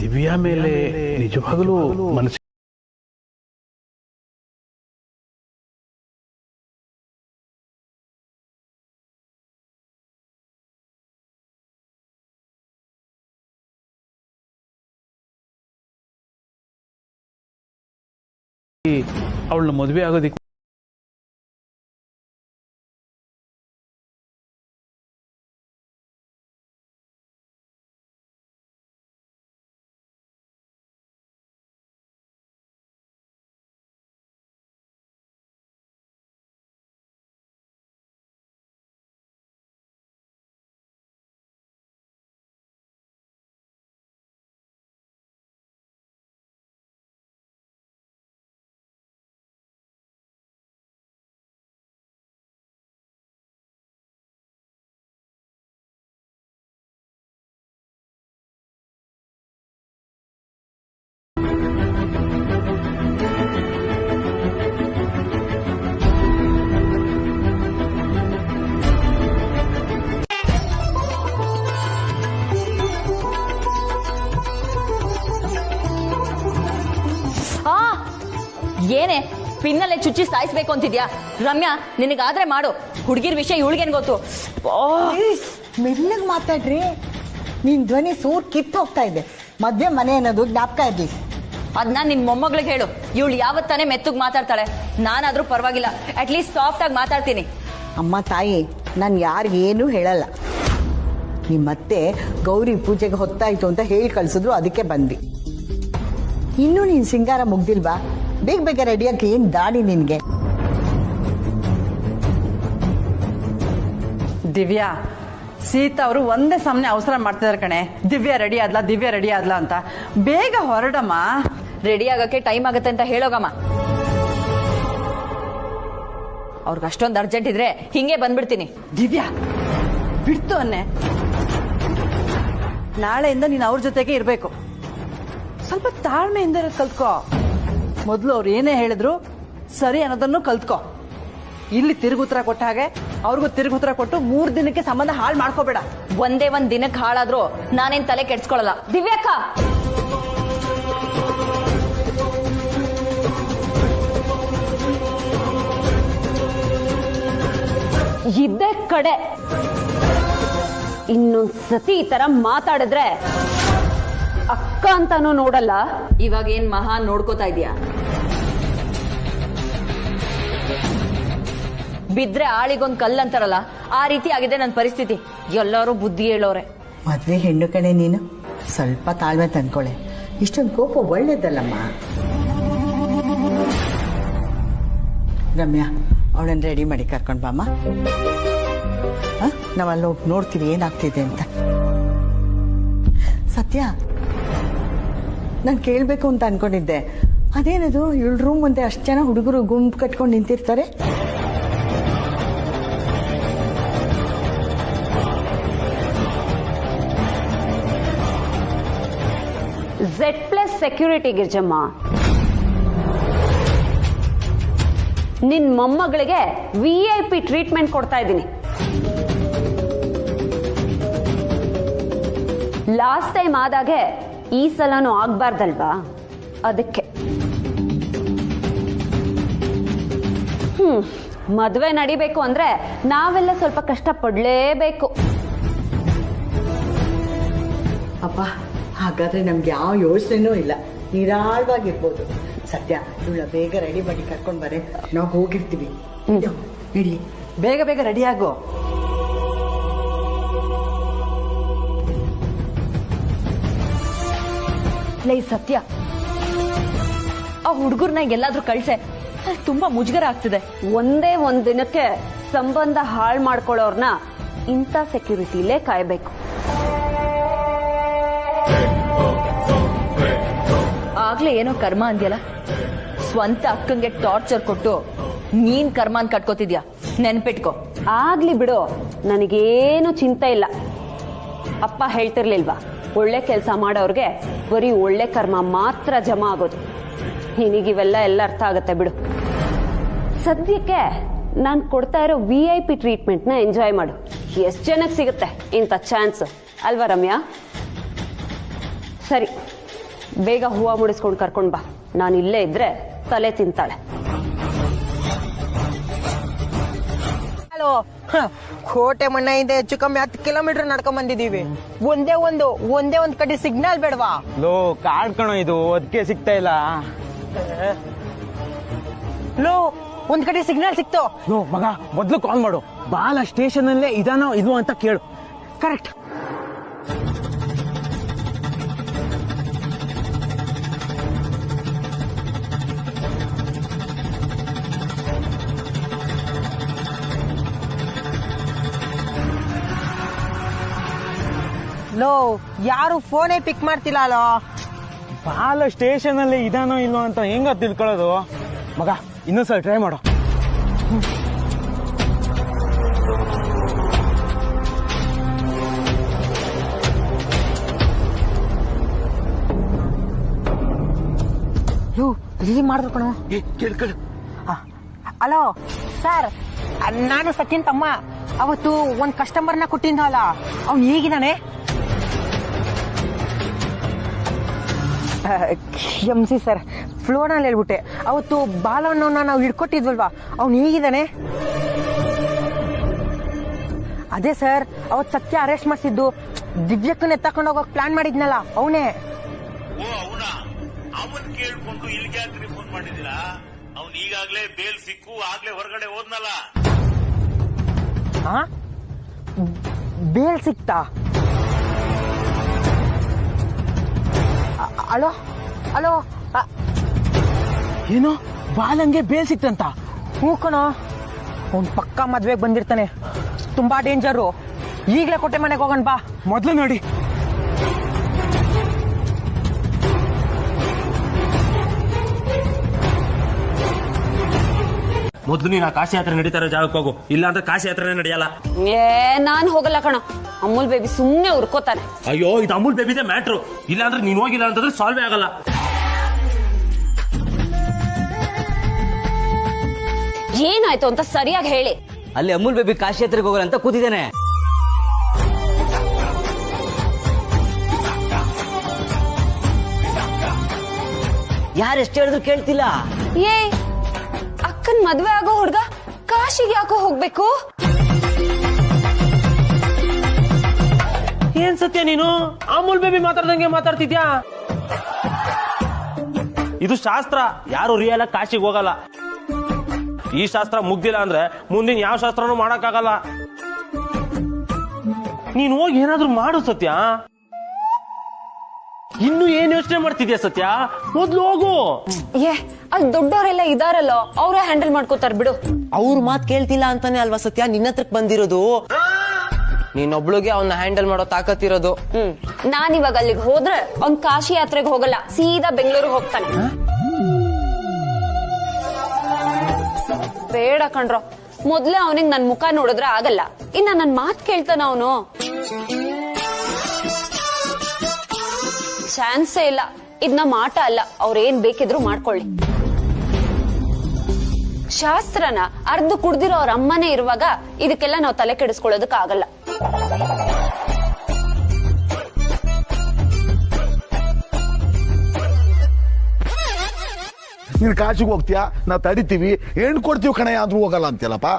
ದಿವ್ಯಾ ಮೇಲೆ ನಿಜವಾಗಲೂ ಮನಸ್ಸು ಅವಳನ್ನ ಮದುವೆ ಆಗೋದಿಕ್ಕೆ ಏನೇ ಪಿನ್ನಲ್ಲೇ ಚುಚ್ಚಿ ಸಾಯಿಸ್ಬೇಕು ಅಂತಿದ್ಯಾ? ರಮ್ಯಾ, ನಿನಗಾದ್ರೆ ಮಾಡು, ಹುಡುಗಿರ್ ವಿಷಯ ಇವಳಿಗೇನ್ ಗೊತ್ತು? ಮೆಲ್ಲಗ್ ಮಾತಾಡ್ರಿ, ನಿನ್ ಧ್ವನಿ ಸೂರ್ ಕಿತ್ತು ಹೋಗ್ತಾ ಇದೆ. ಮದ್ವೆ ಮನೆ ಅನ್ನೋದು ಜ್ಞಾಪಕ ಇರ್ಲಿ. ಅದನ್ನ ನಿನ್ ಮೊಮ್ಮಗಳಿಗೆ ಹೇಳು, ಇವಳು ಯಾವತ್ತಾನೆ ಮೆತ್ತಗ್ ಮಾತಾಡ್ತಾಳೆ. ನಾನಾದ್ರೂ ಪರವಾಗಿಲ್ಲ, ಅಟ್ಲೀಸ್ಟ್ ಸಾಫ್ಟ್ ಆಗಿ ಮಾತಾಡ್ತೀನಿ. ಅಮ್ಮ ತಾಯಿ, ನಾನು ಯಾರಿಗೇನು ಹೇಳಲ್ಲ. ನಿಮ್ಮತ್ತೆ ಗೌರಿ ಪೂಜೆಗೆ ಹೊತ್ತಾಯ್ತು ಅಂತ ಹೇಳಿ ಕಳ್ಸಿದ್ರು, ಅದಕ್ಕೆ ಬಂದ್ವಿ. ಇನ್ನೂ ನೀನ್ ಸಿಂಗಾರ ಮುಗ್ದಿಲ್ವಾ? ಬೇಗ ಬೇಗ ರೆಡಿಯಾಗಿ. ಏನ್ ದಾಡಿ ನಿನ್ಗೆ? ದಿವ್ಯಾ, ಸೀತಾ ಅವರು ಒಂದೇ ಸಮನೆ ಅವಸರ ಮಾಡ್ತಿದಾರೆ ಕಣೆ. ದಿವ್ಯಾ ರೆಡಿ ಆದ್ಲಾ, ದಿವ್ಯಾ ರೆಡಿ ಆದ್ಲಾ ಅಂತ. ಬೇಗ ಹೊರಡಮ್ಮ. ರೆಡಿ ಆಗಕ್ಕೆ ಟೈಮ್ ಆಗತ್ತೆ ಅಂತ ಹೇಳೋಗಮ್ಮ. ಅವ್ರಿಗೆ ಅಷ್ಟೊಂದು ಅರ್ಜೆಂಟ್ ಇದ್ರೆ ಹಿಂಗೆ ಬಂದ್ಬಿಡ್ತೀನಿ. ದಿವ್ಯಾ ಬಿಡ್ತು ಅನ್ನೆ, ನಾಳೆಯಿಂದ ನೀನು ಅವ್ರ ಜೊತೆಗೆ ಇರ್ಬೇಕು. ಸ್ವಲ್ಪ ತಾಳ್ಮೆಯಿಂದ ಕಲ್ತ್ಕೋ. ಮೊದಲು ಅವ್ರು ಏನೇ ಹೇಳಿದ್ರು ಸರಿ ಅನ್ನೋದನ್ನು ಕಲ್ತ್ಕೋ. ಇಲ್ಲಿ ತಿರುಗುತ್ತರ ಕೊಟ್ಟ ಹಾಗೆ ಅವ್ರಿಗೂ ತಿರುಗುತ್ತರ ಕೊಟ್ಟು 3 ದಿನಕ್ಕೆ ಸಂಬಂಧ ಹಾಳು ಮಾಡ್ಕೋಬೇಡ. ಒಂದೇ ಒಂದ್ ದಿನಕ್ಕೆ ಹಾಳಾದ್ರೂ ನಾನೇನ್ ತಲೆ ಕೆಡ್ಸ್ಕೊಳಲ್ಲ. ದಿವ್ಯಾಕ್ಕ, ಇದ್ದೇ ಕಡೆ ಇನ್ನೊಂದ್ಸತಿ ಈ ತರ ಮಾತಾಡಿದ್ರೆ ಅಕ್ಕ ಅಂತಾನೂ ನೋಡಲ್ಲ. ಇವಾಗ ಏನ್ ಮಹಾ ನೋಡ್ಕೋತಾ ಇದೀಯಾ? ಬಿದ್ರೆ ಆಳಿಗೊಂದ್ ಕಲ್ಲು ಅಂತಾರಲ್ಲ, ಆ ರೀತಿ ಆಗಿದೆ ನನ್ನ ಪರಿಸ್ಥಿತಿ. ಎಲ್ಲರೂ ಬುದ್ಧಿ ಹೇಳೋರೆ. ಮದ್ವೆ ಹೆಣ್ಣು ಕಣೆ ನೀನು, ಸ್ವಲ್ಪ ತಾಳ್ಮೆ ತಂದ್ಕೊಳೆ. ಇಷ್ಟೊಂದು ಕೋಪ ಒಳ್ಳೇದಲ್ಲಮ್ಮ. ರಮ್ಯಾ, ಅವಳನ್ನ ರೆಡಿ ಮಾಡಿ ಕರ್ಕೊಂಡ್ ಬಾಮ್ಮ. ನಾವಲ್ಲಿ ಹೋಗಿ ನೋಡ್ತೀವಿ ಏನಾಗ್ತಿದೆ ಅಂತ. ಸತ್ಯ, ನಾನು ಕೇಳಬೇಕು ಅಂತ ಅನ್ಕೊಂಡಿದ್ದೆ, ಅದೇನದು ಇವಳ ರೂಮ್ ಮುಂದೆ ಅಷ್ಟು ಜನ ಹುಡುಗರು ಗುಂಪು ಕಟ್ಕೊಂಡು ನಿಂತಿರ್ತಾರೆ? Z+ security Girjamma. ನಿನ್ ಮೊಮ್ಮಗಳಿಗೆ VIP ಟ್ರೀಟ್ಮೆಂಟ್ ಕೊಡ್ತಾ ಇದ್ದೀನಿ. ಲಾಸ್ಟ್ ಟೈಮ್ ಆದಾಗೆ ಈ ಸಲನೂ ಆಗ್ಬಾರ್ದಲ್ವಾ, ಅದಕ್ಕೆ. ಮದ್ವೆ ನಡಿಬೇಕು ಅಂದ್ರೆ ನಾವೆಲ್ಲ ಸ್ವಲ್ಪ ಕಷ್ಟ ಪಡ್ಲೇಬೇಕು. ಅಪ್ಪ, ಹಾಗಾದ್ರೆ ನಮ್ಗೆ ಯಾವ ಯೋಚನೆನೂ ಇಲ್ಲ, ನಿರಾಳವಾಗಿರ್ಬೋದು. ಸತ್ಯ, ಇವಳ ಬೇಗ ರೆಡಿ ಮಾಡಿ ಕರ್ಕೊಂಡ್ ಬರೆ, ನಾವು ಹೋಗಿರ್ತೀವಿ. ಇಡಿ, ಬೇಗ ಬೇಗ ರೆಡಿ ಆಗೋ. ಲೈ ಸತ್ಯ, ಆ ಹುಡುಗರ್ನ ಎಲ್ಲಾದ್ರೂ ಕಳ್ಸೆ, ತುಂಬಾ ಮುಜುಗರ ಆಗ್ತಿದೆ. ಒಂದೇ ಒಂದ್ ದಿನಕ್ಕೆ ಸಂಬಂಧ ಹಾಳು ಮಾಡ್ಕೊಳ್ಳೋರ್ನ ಇಂಥ ಸೆಕ್ಯೂರಿಟಿಲೇ ಕಾಯ್ಬೇಕು. ಆಗ್ಲೇ ಏನೋ ಕರ್ಮ ಅಂದ್ಯಲ್ಲ, ಸ್ವಂತ ಅಕ್ಕಂಗೆ ಟಾರ್ಚರ್ ಕೊಟ್ಟು ನೀನ್ ಕರ್ಮಾನ್ ಕಟ್ಕೋತಿದ್ಯಾ, ನೆನ್ಪಿಟ್ಕೋ. ಆಗ್ಲಿ ಬಿಡು, ನನಗೇನು ಚಿಂತೆ ಇಲ್ಲ. ಅಪ್ಪ ಹೇಳ್ತಿರ್ಲಿಲ್ವಾ, ಒಳ್ಳೆ ಕೆಲಸ ಮಾಡೋರ್ಗೆ ಬರೀ ಒಳ್ಳೆ ಕರ್ಮ ಮಾತ್ರ ಜಮಾ ಆಗೋದು. ನಿನಗಿವೆಲ್ಲ ಎಲ್ಲ ಅರ್ಥ ಆಗತ್ತೆ ಬಿಡು. ಸದ್ಯಕ್ಕೆ ನಾನು ಕೊಡ್ತಾ ಇರೋ VIP ಟ್ರೀಟ್ಮೆಂಟ್ನ ಎಂಜಾಯ್ ಮಾಡು. ಎಷ್ಟು ಜನಕ್ಕೆ ಸಿಗುತ್ತೆ ಇಂಥ ಚಾನ್ಸ್ ಅಲ್ವಾ ರಮ್ಯಾ? ಸರಿ, ಬೇಗ ಹೂವು ಮುಡಿಸ್ಕೊಂಡು ಕರ್ಕೊಂಡ್ ಬಾ. ನಾನು ಇಲ್ಲೇ ಇದ್ರೆ ತಲೆ ತಿಂತಾಳೆ. ಹಲೋ, ಕೋಟೆ ಮಣ್ಣಿಂದ ಹೆಚ್ಚು ಕಮ್ಮಿ 10 ಕಿಲೋಮೀಟರ್ ನಡ್ಕೊಂಡ್ ಬಂದಿದೀವಿ. ಒಂದೇ ಒಂದ್ ಕಡೆ ಸಿಗ್ನಲ್ ಬೇಡವಾ? ಲೋ, ಕಾರ್ಡ್ ಕಣೋ ಇದು, ಅದಕ್ಕೆ ಸಿಗ್ತಾ ಇಲ್ಲ. ಲೋ, ಒಂದ್ ಕಡೆ ಸಿಗ್ನಲ್ ಸಿಕ್ತು. ಲೋ ಮಗ, ಮೊದ್ಲು ಕಾಲ್ ಮಾಡು. ಬಾಲ ಸ್ಟೇಷನ್ ಅಲ್ಲೇ ಇದಾನೋ ಇದು ಅಂತ ಕೇಳು. ಕರೆಕ್ಟ್. ಲೋ, ಯಾರು ಫೋನೇ ಪಿಕ್ ಮಾಡ್ತಿಲ್ಲ. ಅಲೋ, ಬಾಲ ಸ್ಟೇಷನ್ ಅಲ್ಲಿ ಇದಾನೋ ಇಲ್ಲೋ ಅಂತ ಹೆಂಗ ತಿಳ್ಕೊಳ್ಳೋದು? ಮಗ, ಇನ್ನೊಂದ್ಸಲ ಟ್ರೈ ಮಾಡು. ಇಲ್ಲಿ ಮಾಡಿದ್ರು ಕಣೋ. ಕೇಳು. ಹಲೋ ಸರ್, ನಾನು ಸಚಿನ್ ತಮ್ಮ. ಅವತ್ತು ಒಂದ್ ಕಸ್ಟಮರ್ನ ಕೊಟ್ಟಿದ್ದಲ್ಲ, ಅವ್ನು ಹೇಗಿದ್ದಾನೆ? ಕ್ಷಮಿಸಿ ಸರ್, ಫ್ಲೋನಲ್ಲಿ ಹೇಳ್ಬಿಟ್ಟೆ. ಅವತ್ತು ಬಾಲವನ್ನ ನಾವು ಹಿಡ್ಕೊಟ್ಟಿದ್ವಲ್ವಾ, ಅವ್ನು ಹೇಗಿದ್ದಾನೆ? ಅದೇ ಸರ್, ಅವತ್ತು ಸತ್ಯ ಅರೆಸ್ಟ್ ಮಾಡಿಸಿದ್ದು, ದಿವ್ಯಕ್ಕನ್ನ ಎತ್ತಕೊಂಡು ಹೋಗೋಕ್ ಪ್ಲಾನ್ ಮಾಡಿದ್ನಲ್ಲ, ಅವನೇ. ಅವನ್ ಕೇಳ್ಕೊಂಡು ಇಲ್ಲಿಗೆ ಯಾಕ್ರಿ ಫೋನ್ ಮಾಡಿದೀರಾ? ಅವ್ನು ಈಗಾಗ್ಲೇ ಬೇಲ್ ಸಿಕ್ಕು ಆಗ್ಲೇ ಹೊರಗಡೆ ಹೋದ್ನಲ್ಲ. ಬೇಲ್ ಸಿಕ್ತಾ? ಹಲೋ ಹಲೋ, ಏನೋ ಬಾಲಂಗೆ ಬೇಲ್ ಸಿಕ್ತಂತ? ಹೂ ಕಣೋ, ಅವ್ನ್ ಪಕ್ಕಾ ಮದ್ವೆಗೆ ಬಂದಿರ್ತಾನೆ. ತುಂಬಾ ಡೇಂಜರು. ಈಗ್ಲೇ ಕೊಟ್ಟೆ ಮನೆಗೆ ಹೋಗೋಣ ಬಾ. ಮೊದ್ಲು ನೋಡಿ. ಮೊದ್ಲು ನೀನು ಆ ಕಾಶಿ ಯಾತ್ರೆ ನಡೀತಾ ಇರೋ ಜಾಗಕ್ಕೆ ಹೋಗು, ಇಲ್ಲ ಅಂದ್ರೆ ಕಾಶಿ ಯಾತ್ರೆನೇ ನಡೆಯಲ್ಲ. ನಾನ್ ಹೋಗಲ್ಲ ಕಣ. ಅಮೂಲ್ ಬೇಬಿ ಸುಮ್ನೆ ಉರ್ಕೋತಾನೆ. ಅಯ್ಯೋ, ಇದು ಅಮೂಲ್ ಬೇಬಿದೆ ಮ್ಯಾಟ್ರು. ಇಲ್ಲ ಅಂದ್ರೆ ನೀನ್ ಹೋಗಿಲ್ಲ ಅಂತಂದ್ರೆ ಸಾಲ್ವೇ ಆಗಲ್ಲ. ಏನಾಯ್ತು ಅಂತ ಸರಿಯಾಗಿ ಹೇಳಿ. ಅಲ್ಲಿ ಅಮೂಲ್ ಬೇಬಿ ಕಾಶಿ ಯಾತ್ರೆಗೆ ಹೋಗಲ್ಲ ಅಂತ ಕೂತಿದ್ದೇನೆ. ಯಾರೆಷ್ಟು ಹೇಳಿದ್ರು ಕೇಳ್ತಿಲ್ಲ. ಅಕ್ಕನ್ ಮದ್ವೆ ಆಗೋ ಹುಡ್ಗ ಕಾಶಿಗೆ ಯಾಕೋ ಹೋಗ್ಬೇಕು? ಏನ್ ಸತ್ಯ ನೀನು ಅಮೂಲ್ ಬೇಬಿ ಮಾತಾಡ್ದಂಗೆ ಮಾತಾಡ್ತಿದ್ಯಾ? ಇದು ಶಾಸ್ತ್ರ, ಯಾರು ರಿಯಲ್ ಆಗಿ ಕಾಶಿಗೆ ಹೋಗಲ್ಲ. ಈ ಶಾಸ್ತ್ರ ಮುಗ್ದಿಲ್ಲ ಅಂದ್ರೆ ಮುಂದಿನ ಯಾವ ಶಾಸ್ತ್ರನೂ ಮಾಡಕ್ಕಾಗಲ್ಲ. ನೀನ್ ಹೋಗಿ ಏನಾದ್ರೂ ಮಾಡು ಸತ್ಯ. ಇನ್ನು ಏನ್ ಯೋಚನೆ ಮಾಡ್ತಿದ್ಯಾ ಸತ್ಯ? ಮೊದ್ಲು ಹೋಗು. ಏ ಅಲ್ಲಿ ದೊಡ್ಡವರೆಲ್ಲ ಇದಾರಲ್ಲೋ, ಅವರೇ ಹ್ಯಾಂಡಲ್ ಮಾಡ್ಕೋತಾರ ಬಿಡು. ಅವ್ರ ಮಾತ್ ಕೇಳ್ತಿಲ್ಲ ಅಂತಾನೆ ಅಲ್ವಾ ಸತ್ಯ ನಿನ್ನ ಹತ್ರಕ್ ಬಂದಿರೋದು. ನೀನೊಬ್ಳಿಗೆ ಅವನ್ನ ಹ್ಯಾಂಡಲ್ ಮಾಡೋ ತಾಕತ್ತಿರೋದು. ನಾನ್ ಇವಾಗ ಅಲ್ಲಿಗೆ ಹೋದ್ರೆ ಅವ್ನ್ ಕಾಶಿ ಯಾತ್ರೆಗೆ ಹೋಗಲ್ಲ, ಸೀದಾ ಬೆಂಗಳೂರಿಗೆ ಹೋಗ್ತಾನೆ. ಬೇಡ ಕಣ್ರೋ, ಮೊದ್ಲೇ ಅವನಿಗೆ ನನ್ ಮುಖ ನೋಡಿದ್ರೆ ಆಗಲ್ಲ, ಇನ್ನ ನನ್ ಮಾತ್ ಕೇಳ್ತಾನ ಅವನು. ಚಾನ್ಸೇ ಇಲ್ಲ. ಇದ್ನ ಮಾಟ ಅಲ್ಲ, ಅವ್ರೇನ್ ಬೇಕಿದ್ರು ಮಾಡ್ಕೊಳ್ಳಿ. ಶಾಸ್ತ್ರನ ಅರ್ಧ ಕುಡ್ದಿರೋ ಅವ್ರ ಅಮ್ಮನೇ ಇರುವಾಗ ಇದಕ್ಕೆಲ್ಲ ನಾವು ತಲೆ ಕೆಡಿಸ್ಕೊಳ್ಳೋದಕ್ ಆಗಲ್ಲ. ನೀನ್ ಕಾಶಿಗೆ ಹೋಗ್ತೀಯಾ, ನಾವ್ ತಡಿತೀವಿ, ಹೆಣ್ಣು ಕೊಡ್ತೀವಿ ಕಣಯ್ಯ ಅಂದ್ರೂ ಹೋಗಲ್ಲ ಅಂತೀಯಲ್ಲಪ್ಪ.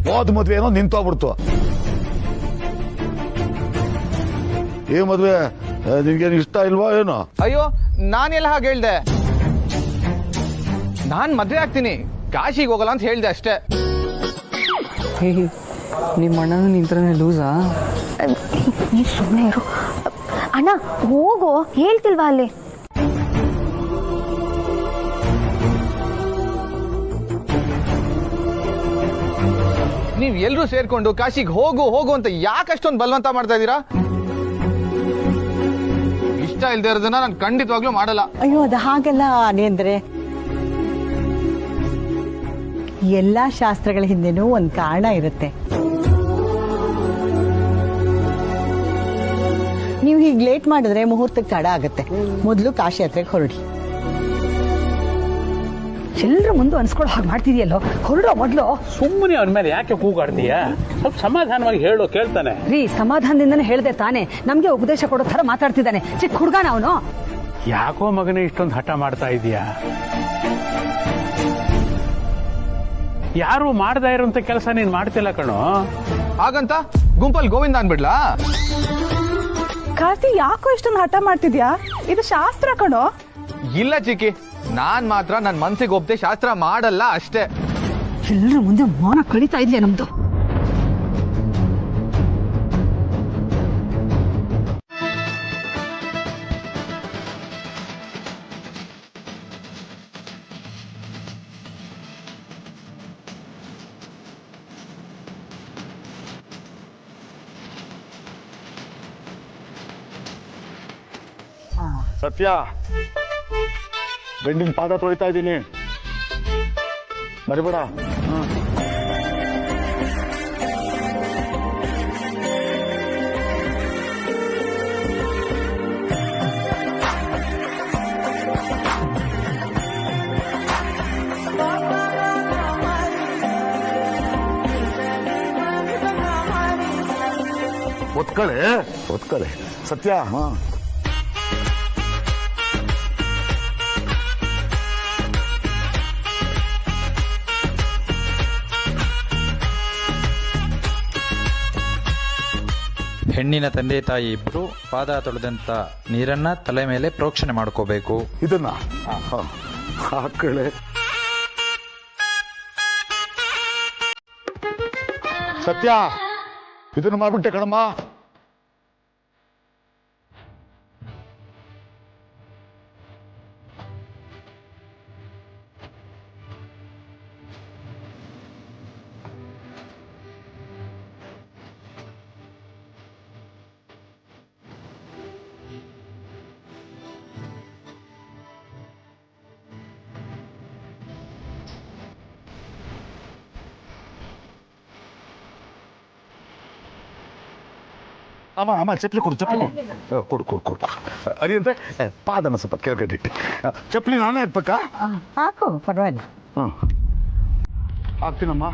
ಹೋದ್ ಮದ್ವೆ ಏನೋ ನಿಂತೋಗ್ಬಿಡ್ತು. ಏ ಮದ್ವೆ ನಿನ್ಗೇನು ಇಷ್ಟ ಇಲ್ವಾ ಏನೋ? ಅಯ್ಯೋ ನಾನೆಲ್ಲ ಹಾಗೆ ಹೇಳ್ದೆ. ನಾನ್ ಮದ್ವೆ ಆಗ್ತೀನಿ, ಕಾಶಿಗೆ ಹೋಗಲ್ಲ ಅಂತ ಹೇಳ್ದೆ ಅಷ್ಟೇ. ನಿಮ್ಮ ಅಣ್ಣನ ನಿಂತ್ರನೆ ಲೂಸಾ? ನೀ ಸುಮ್ಮನೆ ಇರು ಅಣ್ಣ, ಹೋಗೋ ಹೇಳ್ತಿಲ್ವಾ ಅಲ್ಲಿ. ನೀವ್ ಎಲ್ರೂ ಸೇರ್ಕೊಂಡು ಕಾಶಿಗೆ ಹೋಗು ಹೋಗು ಅಂತ ಯಾಕಷ್ಟೊಂದು ಬಲವಂತ ಮಾಡ್ತಾ ಇದ್ದೀರಾ? ಇಷ್ಟ ಇಲ್ದೇ ಇರೋದನ್ನ ನಾನು ಖಂಡಿತವಾಗ್ಲೂ ಮಾಡಲ್ಲ. ಅಯ್ಯೋ ಅದು ಹಾಗೆಲ್ಲ ಅಂದ್ರೆ ಎಲ್ಲಾ ಶಾಸ್ತ್ರಗಳ ಹಿಂದೆನೂ ಒಂದ್ ಕಾರಣ ಇರುತ್ತೆ. ನೀವು ಹೀಗೆ ಲೇಟ್ ಮಾಡಿದ್ರೆ ಮುಹೂರ್ತಕ್ಕೆ ತಡ ಆಗುತ್ತೆ. ಮೊದಲು ಕಾಶಿ ಯಾತ್ರೆಗೆ ಹೊರಡಿ. ಎಲ್ಲರೂ ಮುಂದೆ ಅನ್ಸ್ಕೊಳ್ಳೋ ಹಾಗೆ ಮಾಡ್ತಿದ್ಯಲ್ಲೋ, ಹೊರಡೋ ಮೊದ್ಲು. ಸುಮ್ಮನೆ ಅವನ ಮೇಲೆ ಯಾಕೆ ಕೂಗಾಡ್ತೀಯ? ಸ್ವಲ್ಪ ಸಮಾಧಾನವಾಗಿ ಹೇಳು, ಕೇಳ್ತಾನೆ. ರೀ, ಸಮಾಧಾನದಿಂದನೇ ಹೇಳ್ದೆ ತಾನೆ, ನಮ್ಗೆ ಉಪದೇಶ ಕೊಡೋ ತರ ಮಾತಾಡ್ತಿದ್ದಾನೆ. ಚಿಕ್ಕ ಹುಡುಗನ ಅವನು. ಯಾಕೋ ಮಗನೇ ಇಷ್ಟೊಂದು ಹಠ ಮಾಡ್ತಾ ಇದೀಯಾ? ಯಾರು ಮಾಡದೇ ಇರೋಂತ ಕೆಲಸ ನೀನ್ ಮಾಡ್ತಿಲ್ಲ ಕಣೋ. ಹಾಗಂತ ಗುಂಪಲ್ಲಿ ಗೋವಿಂದ ಅನ್ಬಿಡ್ಲಾ? ಕಾರ್ತಿ, ಯಾಕೋ ಇಷ್ಟೊಂದು ಹಠ ಮಾಡ್ತಿದ್ಯಾ? ಇದು ಶಾಸ್ತ್ರ ಕಣೋ. ಇಲ್ಲ ಚಿಕ್ಕಿ, ನಾನ್ ಮಾತ್ರ ನನ್ ಮನ್ಸಿಗೆ ಒಪ್ಪದೆ ಶಾಸ್ತ್ರ ಮಾಡಲ್ಲ ಅಷ್ಟೇ. ಎಲ್ಲರ ಮುಂದೆ ಮಾನ ಕಳೀತಾ ಇದ್ಯಾ ನಮ್ದು. ಸತ್ಯ, ಗಂಡಿನ ಪಾದ ತೊಳಿತಾ ಇದ್ದೀನಿ, ಮರಿಬೇಡ. ಒತ್ಕಳೆ ಸತ್ಯ. ಹಾ, ಹೆಣ್ಣಿನ ತಂದೆ ತಾಯಿ ಇಬ್ರು ಪಾದ ತೊಳೆದಂತ ನೀರನ್ನ ತಲೆ ಮೇಲೆ ಪ್ರೋಕ್ಷಣೆ ಮಾಡ್ಕೋಬೇಕು. ಇದನ್ನ ಹಾಕಳೆ. ಸತ್ಯ, ಇದನ್ನ ಮಾಡ್ಬಿಟ್ಟೆ ಕಣಮ್ಮ. ಅಮ್ಮ ಚಪ್ಪಲಿ ಕೊಡು, ಚಪ್ಪಲಿ ಕೊಡು ಕೊಡು ಕೊಡು. ಅರಿ ಅಂದ್ರೆ ಪಾದನ ಸ್ವಲ್ಪ ಕೆಳಗಡೆ ಇಟ್ಟು. ಚಪ್ಪಲಿ ನಾನೇ ಹಾಕ್ಬೇಕಾ? ಹಾಕು, ಪರವಾಗಿಲ್ಲ. ಹಾಕ್ತೀನಮ್ಮ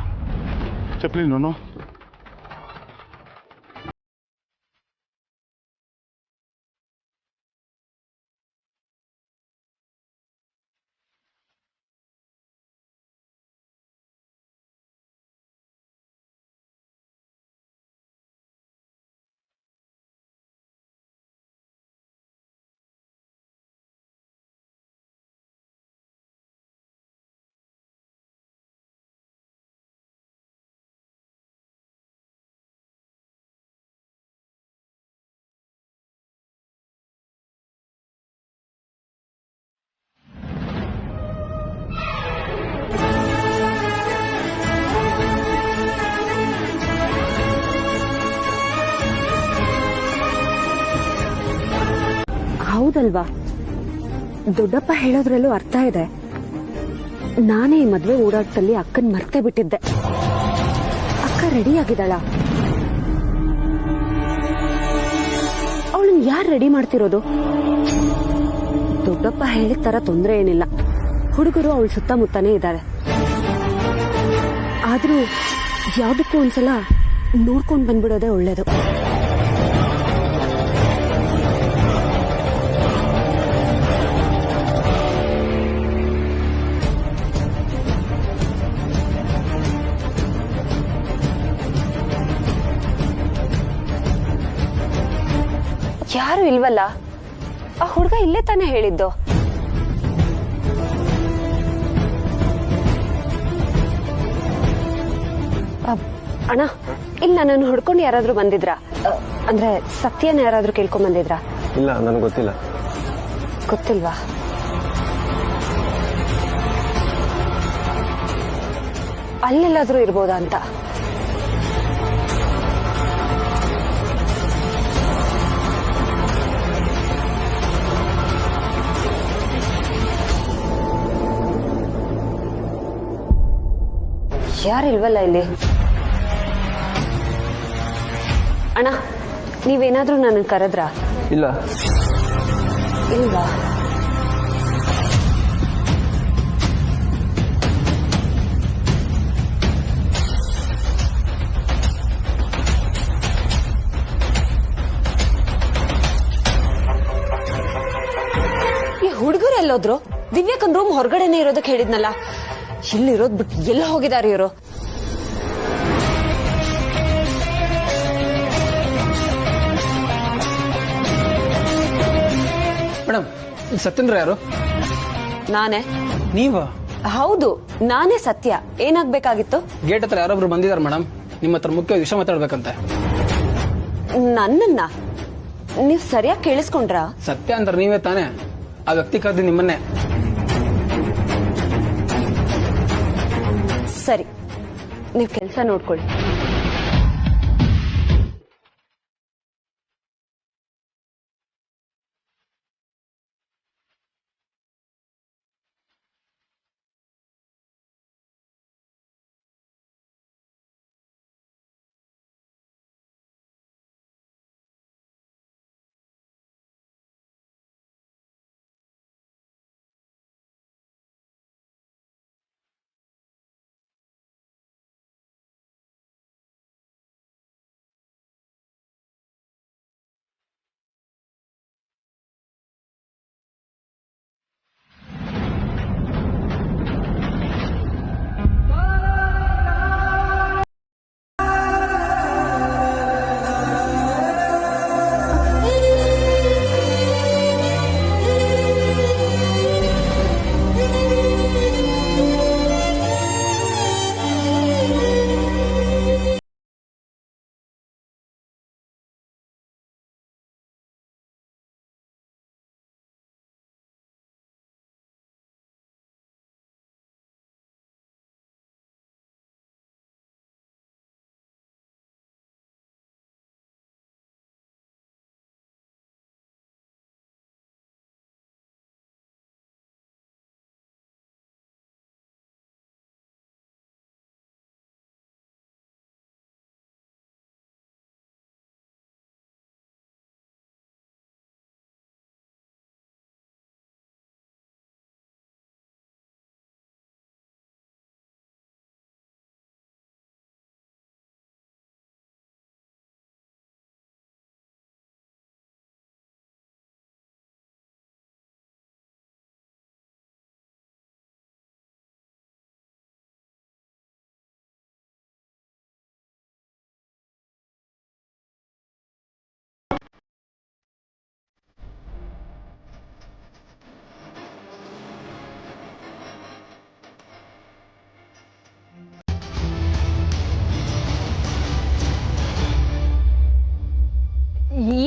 ಚಪ್ಪಲಿ ನಾನು. ಹೌದಲ್ವಾ? ದೊಡ್ಡಪ್ಪ ಹೇಳೋದ್ರಲ್ಲೂ ಅರ್ಥ ಇದೆ. ನಾನೇ ಈ ಮದ್ವೆ ಓಡಾಟದಲ್ಲಿ ಅಕ್ಕನ್ ಮರ್ತೇ ಬಿಟ್ಟಿದ್ದೆ. ಅಕ್ಕ ರೆಡಿ ಆಗಿದ್ದಾಳ? ಅವಳನ್ನ ಯಾರು ರೆಡಿ ಮಾಡ್ತಿರೋದು? ದೊಡ್ಡಪ್ಪ ಹೇಳಿದ ತರ ತೊಂದ್ರೆ ಏನಿಲ್ಲ. ಹುಡುಗರು ಅವಳ ಸುತ್ತಮುತ್ತನೇ ಇದ್ದಾರೆ. ಆದ್ರೂ ಯಾವ್ದಕ್ಕೂ ಒಂದ್ಸಲ ನೋಡ್ಕೊಂಡ್ ಬಂದ್ಬಿಡೋದೇ ಒಳ್ಳೇದು. ಯಾರು ಇಲ್ವಲ್ಲ? ಆ ಹುಡುಗ ಇಲ್ಲೇ ತಾನೇ ಹೇಳಿದ್ದು. ಅಣ್ಣ, ಇಲ್ಲ ನನ್ನನ್ನು ಹುಡ್ಕೊಂಡು ಯಾರಾದ್ರೂ ಬಂದಿದ್ರಾ? ಅಂದ್ರೆ ಸತ್ಯನ ಯಾರಾದ್ರೂ ಕೇಳ್ಕೊಂಡ್ ಬಂದಿದ್ರಾ? ಇಲ್ಲ, ನನಗೆ ಗೊತ್ತಿಲ್ಲ. ಗೊತ್ತಿಲ್ವಾ? ಅಲ್ಲೆಲ್ಲಾದ್ರೂ ಇರ್ಬೋದಾ ಅಂತ. ಯಾರಿಲ್ವಲ್ಲ ಇಲ್ಲಿ. ಅಣ್ಣ, ನೀವೇನಾದ್ರೂ ನನ್ನ ಕರೆದ್ರಾ? ಇಲ್ಲ. ಇಲ್ವಾ? ಈ ಹುಡುಗರು ಎಲ್ಲೋದ್ರು? ದಿವ್ಯಾಕನ್ ರೂಮ್ ಹೊರಗಡೆನೆ ಇರೋದಕ್ಕೆ ಹೇಳಿದ್ನಲ್ಲ. ಇಲ್ಲಿರೋದ್ ಬಿಟ್ಟು ಎಲ್ಲ ಹೋಗಿದಾರೆ ಇವರು? ಮೇಡಮ್, ಸತ್ಯೇಂದ್ರ ಯಾರು? ನಾನೇ. ನೀವ? ಹೌದು, ನಾನೇ ಸತ್ಯ. ಏನಾಗ್ಬೇಕಾಗಿತ್ತು? ಗೇಟ್ ಹತ್ರ ಯಾರೊಬ್ರು ಬಂದಿದ್ದಾರೆ ಮೇಡಮ್, ನಿಮ್ಮ ಹತ್ರ ಮುಖ್ಯ ವಿಷಯ ಮಾತಾಡ್ಬೇಕಂತೆ. ನನ್ನನ್ನ ನೀವ್ ಸರಿಯಾಗಿ ಕೇಳಿಸ್ಕೊಂಡ್ರಾ? ಸತ್ಯ ಅಂದ್ರೆ ನೀವೇ ತಾನೇ? ಆ ವ್ಯಕ್ತಿ ಕರೆದು ನಿಮ್ಮನ್ನೇ. ಸರಿ, ನೀವ್ ಕೆಲ್ಸ ನೋಡ್ಕೊಳ್ಳಿ.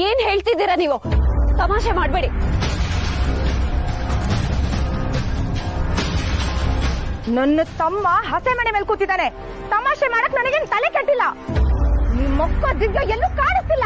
ಏನ್ ಹೇಳ್ತಿದ್ದೀರಾ ನೀವು? ತಮಾಷೆ ಮಾಡ್ಬೇಡಿ. ನನ್ನ ತಮ್ಮ ಹಸೆ ಮನೆ ಮೇಲೆ ಕೂತಿದ್ದಾನೆ. ತಮಾಷೆ ಮಾಡಕ್ ನನಗೇನ್ ತಲೆ ಕೆಟ್ಟಿಲ್ಲ. ನಿಮ್ಮಕ್ಕ ದಿವ್ಯ ಎಲ್ಲೂ ಕಾಣಿಸ್ತಿಲ್ಲ.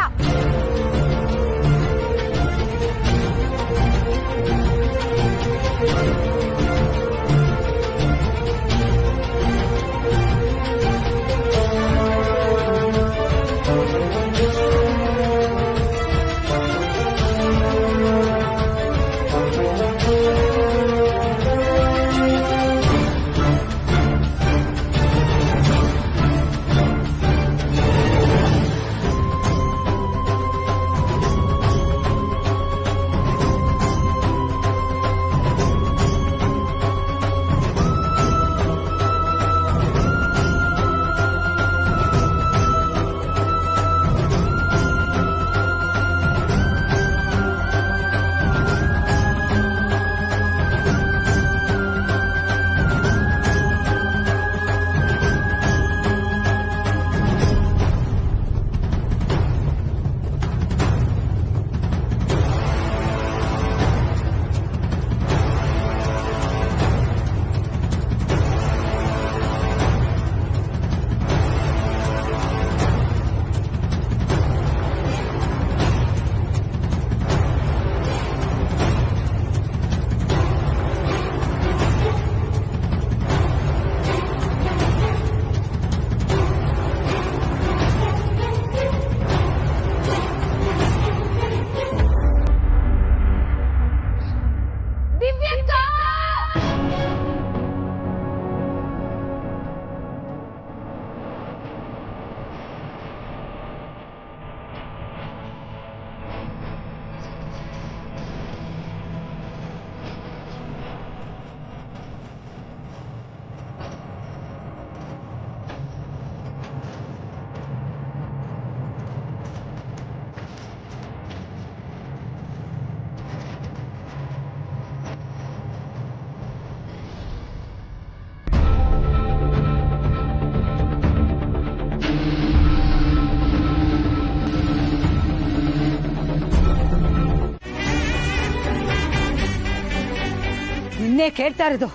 ನಿನ್ನೆ ಕೇಳ್ತಾ ಇರೋದು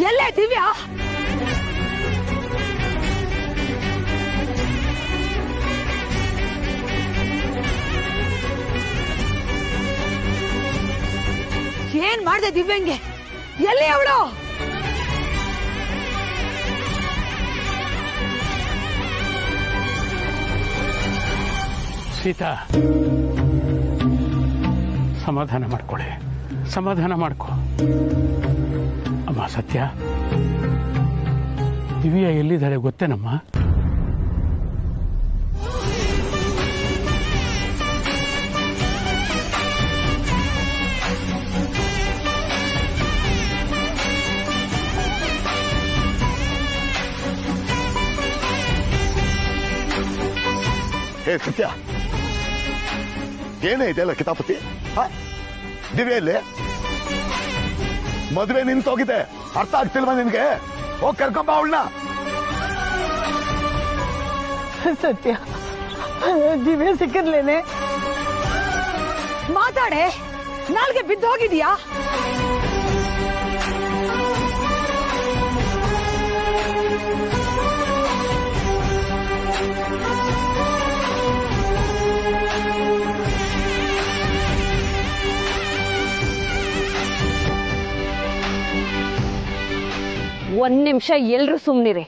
ಎಲ್ಲೇ ದಿವ್ಯಾ? ಏನ್ ಮಾಡ್ದೆ ದಿವ್ಯಂಗೆ? ಎಲ್ಲಿ ಅವಳು? ಸೀತಾ, ಸಮಾಧಾನ ಮಾಡ್ಕೊಳ್ಳಿ, ಸಮಾಧಾನ ಮಾಡ್ಕೊ. ಅಮ್ಮ ಸತ್ಯ, ದಿವ್ಯಾ ಎಲ್ಲಿದ್ದಾಳೆ ಗೊತ್ತೇನಮ್ಮ? ಹೇ ಸತ್ಯ, ಏನೇ ಇದೆಯಲ್ಲ ಕಿತಾಪತಿ? ದಿವ್ಯ ಇಲ್ಲಿ ಮದುವೆ ನಿಂತೋಗಿದೆ, ಅರ್ಥ ಆಗ್ತಿಲ್ವಾ ನಿನ್ಗೆ? ಹೋಗಿ ಕರ್ಕೊಂಬ ಅವಳನ್ನ. ಸತ್ಯ, ದಿವ್ಯ ಸಿಕ್ಕಿರ್ಲೇನೆ? ಮಾತಾಡೆ, ನಾಲ್ಗೆ ಬಿದ್ದು ಹೋಗಿದ್ಯಾ? ಒಂದ್ ನಿಮಿಷ ಎಲ್ರು ಸುಮ್ನಿರಿ.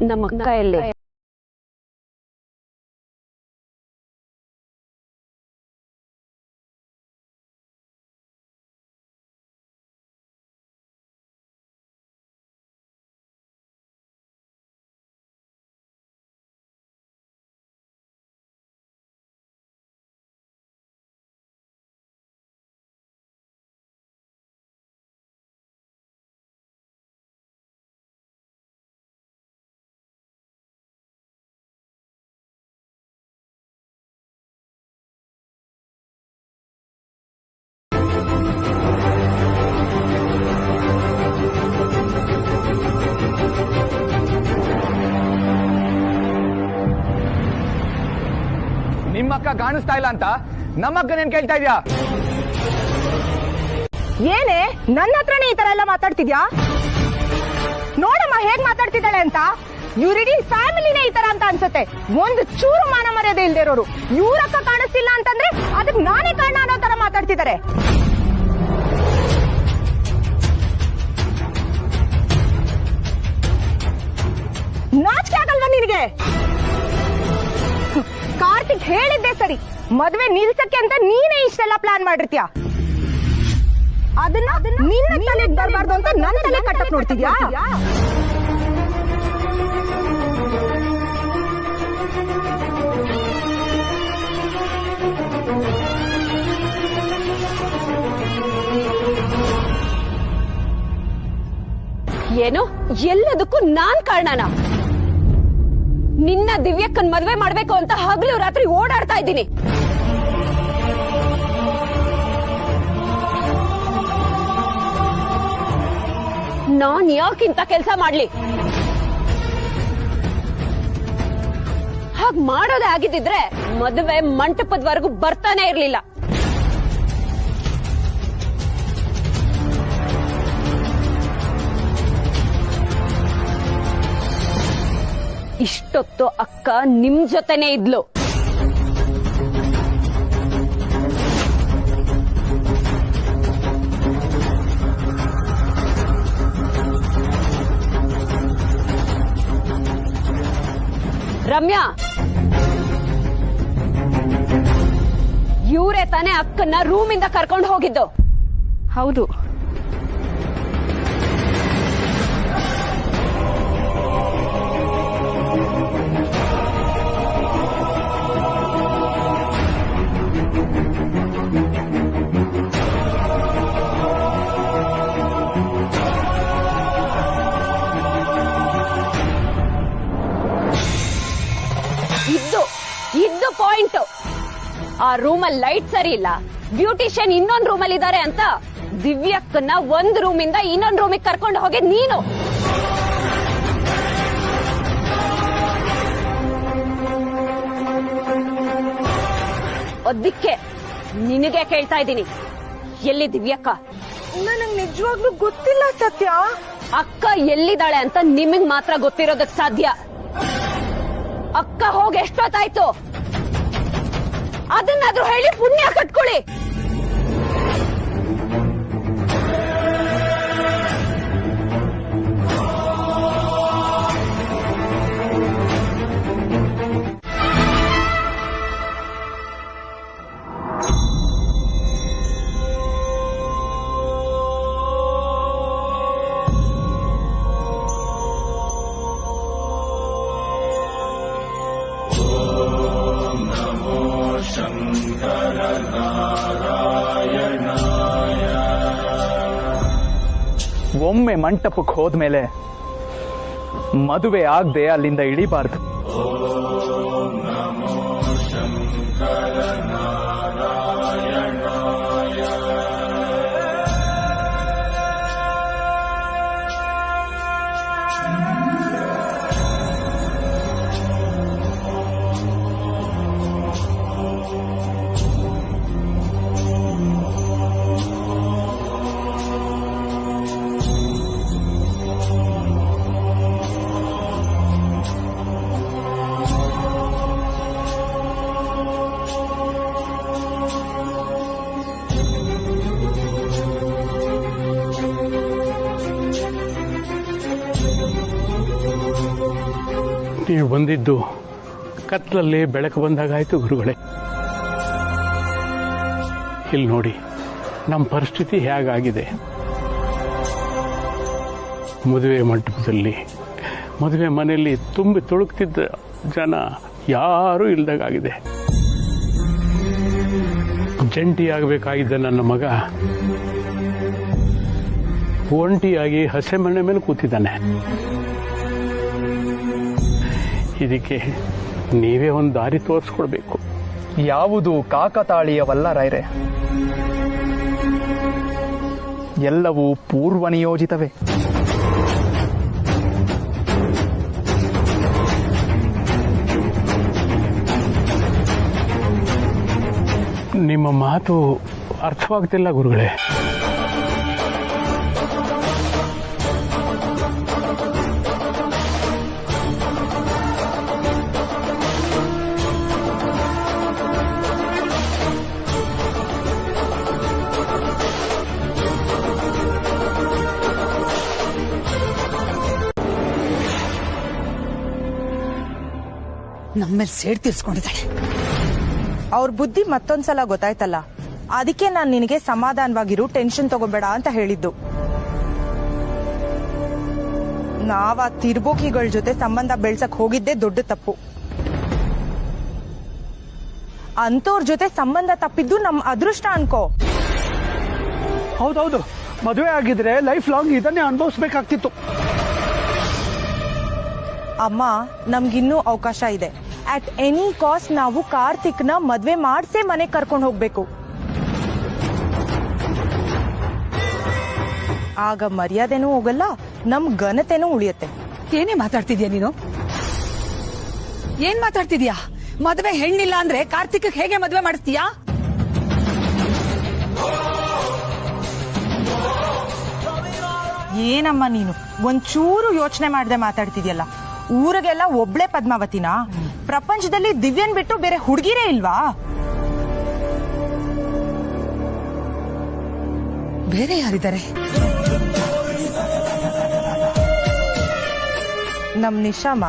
ನಮ್ಮ ಅಕ್ಕ ಎಲ್ಲಿ? ನಿಮ್ಮಕ್ಕ ಕಾಣಿಸ್ತಾ ಇಲ್ಲ ಅಂತ ನಮ್ಮಕ್ಕನೇನ್ ಕೇಳ್ತಾ ಇದ್ಯಾ? ಏನೇ ನನ್ನ ಹತ್ರನೇ ಈ ತರ ಎಲ್ಲ ಮಾತಾಡ್ತಿದ್ಯಾ? ನೋಡಮ್ಮ ಹೇಗ್ ಮಾತಾಡ್ತಿದ್ದಾಳೆ ಅಂತ. ಇವ್ರಿಡೀ ಫ್ಯಾಮಿಲಿನೇ ಈ ತರ ಅಂತ ಅನ್ಸುತ್ತೆ. ಒಂದು ಚೂರು ಮಾನ ಮರ್ಯಾದೆ ಇಲ್ದೇ ಇರೋರು. ಇವ್ರಕ್ಕ ಕಾಣಿಸ್ತಿಲ್ಲ ಅಂತಂದ್ರೆ ಅದಕ್ಕೆ ನಾನೇ ಕಾರಣ ಅನ್ನೋ ತರ ಮಾತಾಡ್ತಿದ್ದಾರೆ. ನಾಚಿಕೆ ಆಗಲ್ವಾ ನಿನಗೆ? ಕಾರ್ತಿಕ್ ಹೇಳಿದ್ದೆ ಸರಿ, ಮದ್ವೆ ನಿಲ್ಸಕ್ಕೆ ಅಂತ ನೀನೇ ಇಷ್ಟೆಲ್ಲ ಪ್ಲಾನ್ ಮಾಡಿರ್ತೀಯ. ಅದನ್ನ ನಿನ್ನ ತಲೆಗೆ ಬರಬಾರ್ದು ಅಂತ ನನ್ನ ತಲೆ ಕಟ್ಟಕ್ ನೋಡ್ತಿದ್ಯಾ? ಏನು ಎಲ್ಲದಕ್ಕೂ ನಾನ್ ಕಾರಣನ? ನಿನ್ನ ದಿವ್ಯಕ್ಕನ್ ಮದ್ವೆ ಮಾಡ್ಬೇಕು ಅಂತ ಹಗಲು ರಾತ್ರಿ ಓಡಾಡ್ತಾ ಇದ್ದೀನಿ. ನಾನ್ ಯಾಕಿಂತ ಕೆಲ್ಸ ಮಾಡ್ಲಿ? ಹಾಗ್ ಮಾಡೋದೇ ಆಗಿದ್ದಿದ್ರೆ ಮದುವೆ ಮಂಟಪದವರೆಗೂ ಬರ್ತಾನೆ ಇರ್ಲಿಲ್ಲ. ಇಷ್ಟೊತ್ತು ಅಕ್ಕ ನಿಮ್ ಜೊತೆನೆ ಇದ್ಲು. ರಮ್ಯಾ, ಇವರೇ ತಾನೇ ಅಕ್ಕನ್ನ ರೂಮಿಂದ ಕರ್ಕೊಂಡು ಹೋಗಿದ್ದು? ಹೌದು. ಇದ್ದು ಪಾಯಿಂಟ್. ಆ ರೂಮಲ್ಲಿ ಲೈಟ್ ಸರಿ ಇಲ್ಲ, ಬ್ಯೂಟಿಷಿಯನ್ ಇನ್ನೊಂದು ರೂಮಲ್ಲಿ ಇದ್ದಾರೆ ಅಂತ ದಿವ್ಯಕ್ಕನ್ನ ಒಂದ್ ರೂಮಿಂದ ಇನ್ನೊಂದು ರೂಮಿಗೆ ಕರ್ಕೊಂಡು ಹೋಗಿ ನೀನು. ಅದಕ್ಕೆ ನಿನಗೆ ಕೇಳ್ತಾ ಇದ್ದೀನಿ, ಎಲ್ಲಿ ದಿವ್ಯಕ್ಕ? ನನಗೆ ನಿಜವಾಗ್ಲೂ ಗೊತ್ತಿಲ್ಲ ಸತ್ಯ. ಅಕ್ಕ ಎಲ್ಲಿದ್ದಾಳೆ ಅಂತ ನಿಮಗ್ ಮಾತ್ರ ಗೊತ್ತಿರೋದಕ್ ಸಾಧ್ಯ. ಅಕ್ಕ ಹೋಗಿ ಎಷ್ಟೊತ್ತಾಯ್ತು? ಅದನ್ನಾದ್ರೂ ಹೇಳಿ ಪುಣ್ಯ ಕಟ್ಕೊಳ್ಳಿ. ಒಮ್ಮೆ ಮಂಟಪಕ್ಕೆ ಹೋದ್ಮೇಲೆ ಮದುವೆ ಆಗದೆ ಅಲ್ಲಿಂದ ಇಳಿಬಾರ್ದು. ನೀವು ಬಂದಿದ್ದು ಕತ್ಲಲ್ಲಿ ಬೆಳಕು ಬಂದಾಗಾಯ್ತು ಗುರುಗಳೇ. ಇಲ್ಲಿ ನೋಡಿ ನಮ್ಮ ಪರಿಸ್ಥಿತಿ ಹೇಗಾಗಿದೆ. ಮದುವೆ ಮಂಟಪದಲ್ಲಿ, ಮದುವೆ ಮನೆಯಲ್ಲಿ ತುಂಬಿ ತುಳುಕ್ತಿದ್ದ ಜನ ಯಾರೂ ಇಲ್ದಾಗಿದೆ. ಜಂಟಿ ಆಗಬೇಕಾಗಿದ್ದ ನನ್ನ ಮಗ ಒಂಟಿಯಾಗಿ ಹಸೆ ಮನೆ ಮೇಲೆ ಕೂತಿದ್ದಾನೆ. ಇದಕ್ಕೆ ನೀವೇ ಒಂದು ದಾರಿ ತೋರಿಸ್ಕೊಡ್ಬೇಕು. ಯಾವುದು ಕಾಕತಾಳೀಯವಲ್ಲ ರಾಯ್ರೆ, ಎಲ್ಲವೂ ಪೂರ್ವನಿಯೋಜಿತವೇ. ನಿಮ್ಮ ಮಾತು ಅರ್ಥವಾಗ್ತಿಲ್ಲ ಗುರುಗಳೇ. ನಮ್ಮೇಲೆ ಸೇಡ್ ತೀರ್ಸ್ಕೊಂಡಿದ್ದಾಳೆ. ಅವ್ರ ಬುದ್ಧಿ ಮತ್ತೊಂದ್ಸಲ ಗೊತ್ತಾಯ್ತಲ್ಲ, ಅದಕ್ಕೆ ನಾನ್ ನಿನಗೆ ಸಮಾಧಾನವಾಗಿರು, ಟೆನ್ಷನ್ ತಗೋಬೇಡ ಅಂತ ಹೇಳಿದ್ದು. ನಾವ್ ಆ ತಿರ್ಬೋಕಿಗಳ ಜೊತೆ ಸಂಬಂಧ ಬೆಳ್ಸಕ್ ಹೋಗಿದ್ದೆ ದೊಡ್ಡ ತಪ್ಪು. ಅಂತವ್ರ ಜೊತೆ ಸಂಬಂಧ ತಪ್ಪಿದ್ದು ನಮ್ ಅದೃಷ್ಟ ಅನ್ಕೋ. ಹೌದೌದು, ಮದುವೆ ಆಗಿದ್ರೆ ಲೈಫ್ ಲಾಂಗ್ ಇದನ್ನೇ ಅನುಭವಿಸ್ಬೇಕಾಗ್ತಿತ್ತು. ಅಮ್ಮ, ನಮ್ಗಿನ್ನೂ ಅವಕಾಶ ಇದೆ. ಅಟ್ ಎನಿ ಕಾಸ್ಟ್ ನಾವು ಕಾರ್ತಿಕ್ನ ಮದ್ವೆ ಮಾಡ್ಸೇ ಮನೆಗೆ ಕರ್ಕೊಂಡು ಹೋಗ್ಬೇಕು. ಆಗ ಮರ್ಯಾದೆನೂ ಹೋಗಲ್ಲ, ನಮ್ ಘನತೆನೂ ಉಳಿಯುತ್ತೆ. ಏನೇ ಮಾತಾಡ್ತಿದ್ಯಾ ನೀನು? ಏನ್ ಮಾತಾಡ್ತಿದ್ಯಾ? ಮದ್ವೆ ಹೆಣ್ಣಿಲ್ಲ ಅಂದ್ರೆ ಕಾರ್ತಿಕ್ ಹೇಗೆ ಮದ್ವೆ ಮಾಡಿಸ್ತೀಯಾ? ಏನಮ್ಮ ನೀನು ಒಂಚೂರು ಯೋಚನೆ ಮಾಡದೆ ಮಾತಾಡ್ತಿದ್ಯಲ್ಲ. ಊರಿಗೆಲ್ಲ ಒಬ್ಳೆ ಪದ್ಮಾವತಿನಾ? ಪ್ರಪಂಚದಲ್ಲಿ ದಿವ್ಯನ್ ಬಿಟ್ಟು ಬೇರೆ ಹುಡುಗಿರೇ ಇಲ್ವಾ? ಬೇರೆ ಯಾರಿದ್ದಾರೆ? ನಮ್ ನಿಶಾಮ.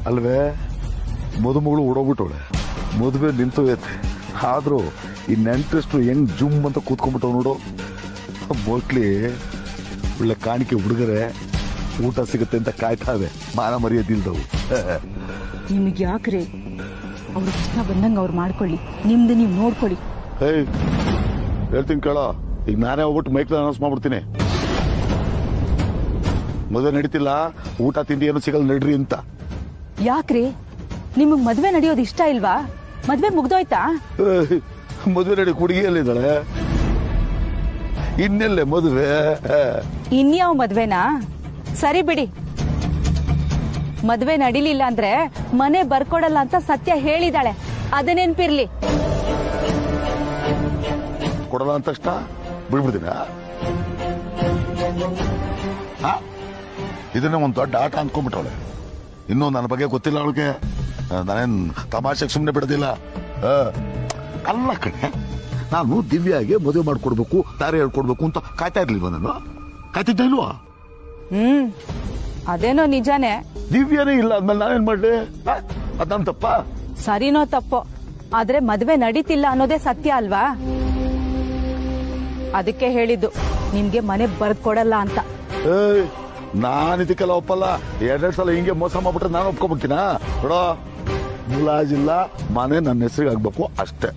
ಅಲ್ವೇ, ಮದುಮಗಳು ಓಡೋಗ್ಬಿಟ್ಟವಳೆ, ಮದುವೆ ನಿಂತೋಗೈತೆ. ಆದ್ರೂ ಈ ನೆಂಟ್ರೆಸ್ಟು ಹೆಂಗ್ ಜುಮ್ ಅಂತ ಕೂತ್ಕೊಂಡ್ಬಿಟ್ಟವ್ ನೋಡು. ಮೋಸ್ಟ್ಲಿ ಒಳ್ಳೆ ಕಾಣಿಕೆ ಹುಡುಗರೆ ಊಟ ಸಿಗುತ್ತೆ ಅಂತ ಕಾಯ್ತಾವೆ, ಮಾನ ಮರ್ಯಾದಿಲ್ದವು. ನಿಮಗೆ ಯಾಕ್ರೆ? ಅವ್ರ ಇಷ್ಟ ಬಂದಂಗ ಅವ್ರು ಮಾಡ್ಕೊಳ್ಳಿ, ನಿಮ್ದು ನೀವು ನೋಡ್ಕೊಳ್ಳಿ. ಹೇಳ್ತೀನಿ ಕೇಳೋ, ಈಗ ನಾನೇ ಹೋಗ್ಬಿಟ್ಟು ಮೈಕ್ಲ ಅನೌನ್ಸ್ ಮಾಡ್ಬಿಡ್ತೀನಿ, ಮದುವೆ ನಡೀತಿಲ್ಲ, ಊಟ ತಿಂಡಿ ಏನು ಸಿಗಲ್ಲ, ನಡ್ರಿ ಅಂತ. ಯಾಕ್ರಿ? ನಿಮಗ್ ಮದ್ವೆ ನಡೆಯೋದು ಇಷ್ಟ ಇಲ್ವಾ? ಮದ್ವೆ ಮುಗ್ದೋಯ್ತಾ? ಮದುವೆ ನಡಿ ಹುಡುಗಿಯಲ್ಲಿದ್ದಾಳೆ, ಇನ್ನೆಲ್ಲೇ ಮದುವೆ? ಇನ್ಯಾವ ಮದ್ವೆನಾ? ಸರಿ ಬಿಡಿ, ಮದ್ವೆ ನಡಿಲಿಲ್ಲ ಅಂದ್ರೆ ಮನೆ ಬರ್ಕೊಡಲ್ಲ ಅಂತ ಸತ್ಯ ಹೇಳಿದಾಳೆ, ಅದನ್ನೆನ್ಪಿರ್ಲಿ. ಕೊಡಲ್ಲ ಅಂತ ಅಷ್ಟ ಬಿಡ್ಬಿಡ್ತೀನ? ಇದನ್ನ ಒಂದು ದೊಡ್ಡ ಆಟ ಅನ್ಕೊಂಡ್ಬಿಟ್ಟವಳೆ. ಇನ್ನೂ ನನ್ನ ಬಗ್ಗೆ ಗೊತ್ತಿಲ್ಲ ಅವಳಿಗೆ, ನಾನೇನ್ ತಮಾಷೆಗೆ ಸುಮ್ಮನೆ ಬಿಡೋದಿಲ್ಲ. ಅಲ್ಲ ಕಣೆ, ನಾನು ದಿವ್ಯಾಗೆ ಮದುವೆ ಮಾಡ್ಕೊಡ್ಬೇಕು, ದಾರಿ ಹೇಳ್ಕೊಡ್ಬೇಕು ಅಂತ ಕಾಯ್ತಾ ಇರ್ಲಿಲ್ವ? ನಾನು ಕಾಯ್ತಿದ್ದ ಇಲ್ವಾ? ಅದೇನೋ ನಿಜಾನೇ. ದಿವ್ಯಾನೇ ಇಲ್ಲ ಅಂದ್ಮೇಲೆ ನಾನೇನ್ ಮಾಡ್ಲಿ? ಅದ್ ನನ್ ತಪ್ಪ? ಸರಿನೋ ತಪ್ಪೋ, ಆದ್ರೆ ಮದ್ವೆ ನಡೀತಿಲ್ಲ ಅನ್ನೋದೇ ಸತ್ಯ ಅಲ್ವಾ? ಅದಕ್ಕೆ ಹೇಳಿದ್ದು ನಿಮ್ಗೆ ಮನೆ ಬರ್ಕೊಡಲ್ಲ ಅಂತ. ನಾನು ಇದಕ್ಕೆಲ್ಲ ಒಪ್ಪಲ್ಲ. ಎರಡೆರಡು ಸಲ ಹಿಂಗೆ ಮೋಸ ಮಾಡ್ಬಿಟ್ರೆ ನಾನು ಒಪ್ಕೊಬಿಡ್ತೀನ? ನೋಡೋ, ಮುಲಾಜಿಲ್ಲ, ಮನೆ ನನ್ನ ಹೆಸರಿಗೆ ಆಗ್ಬೇಕು ಅಷ್ಟೇ.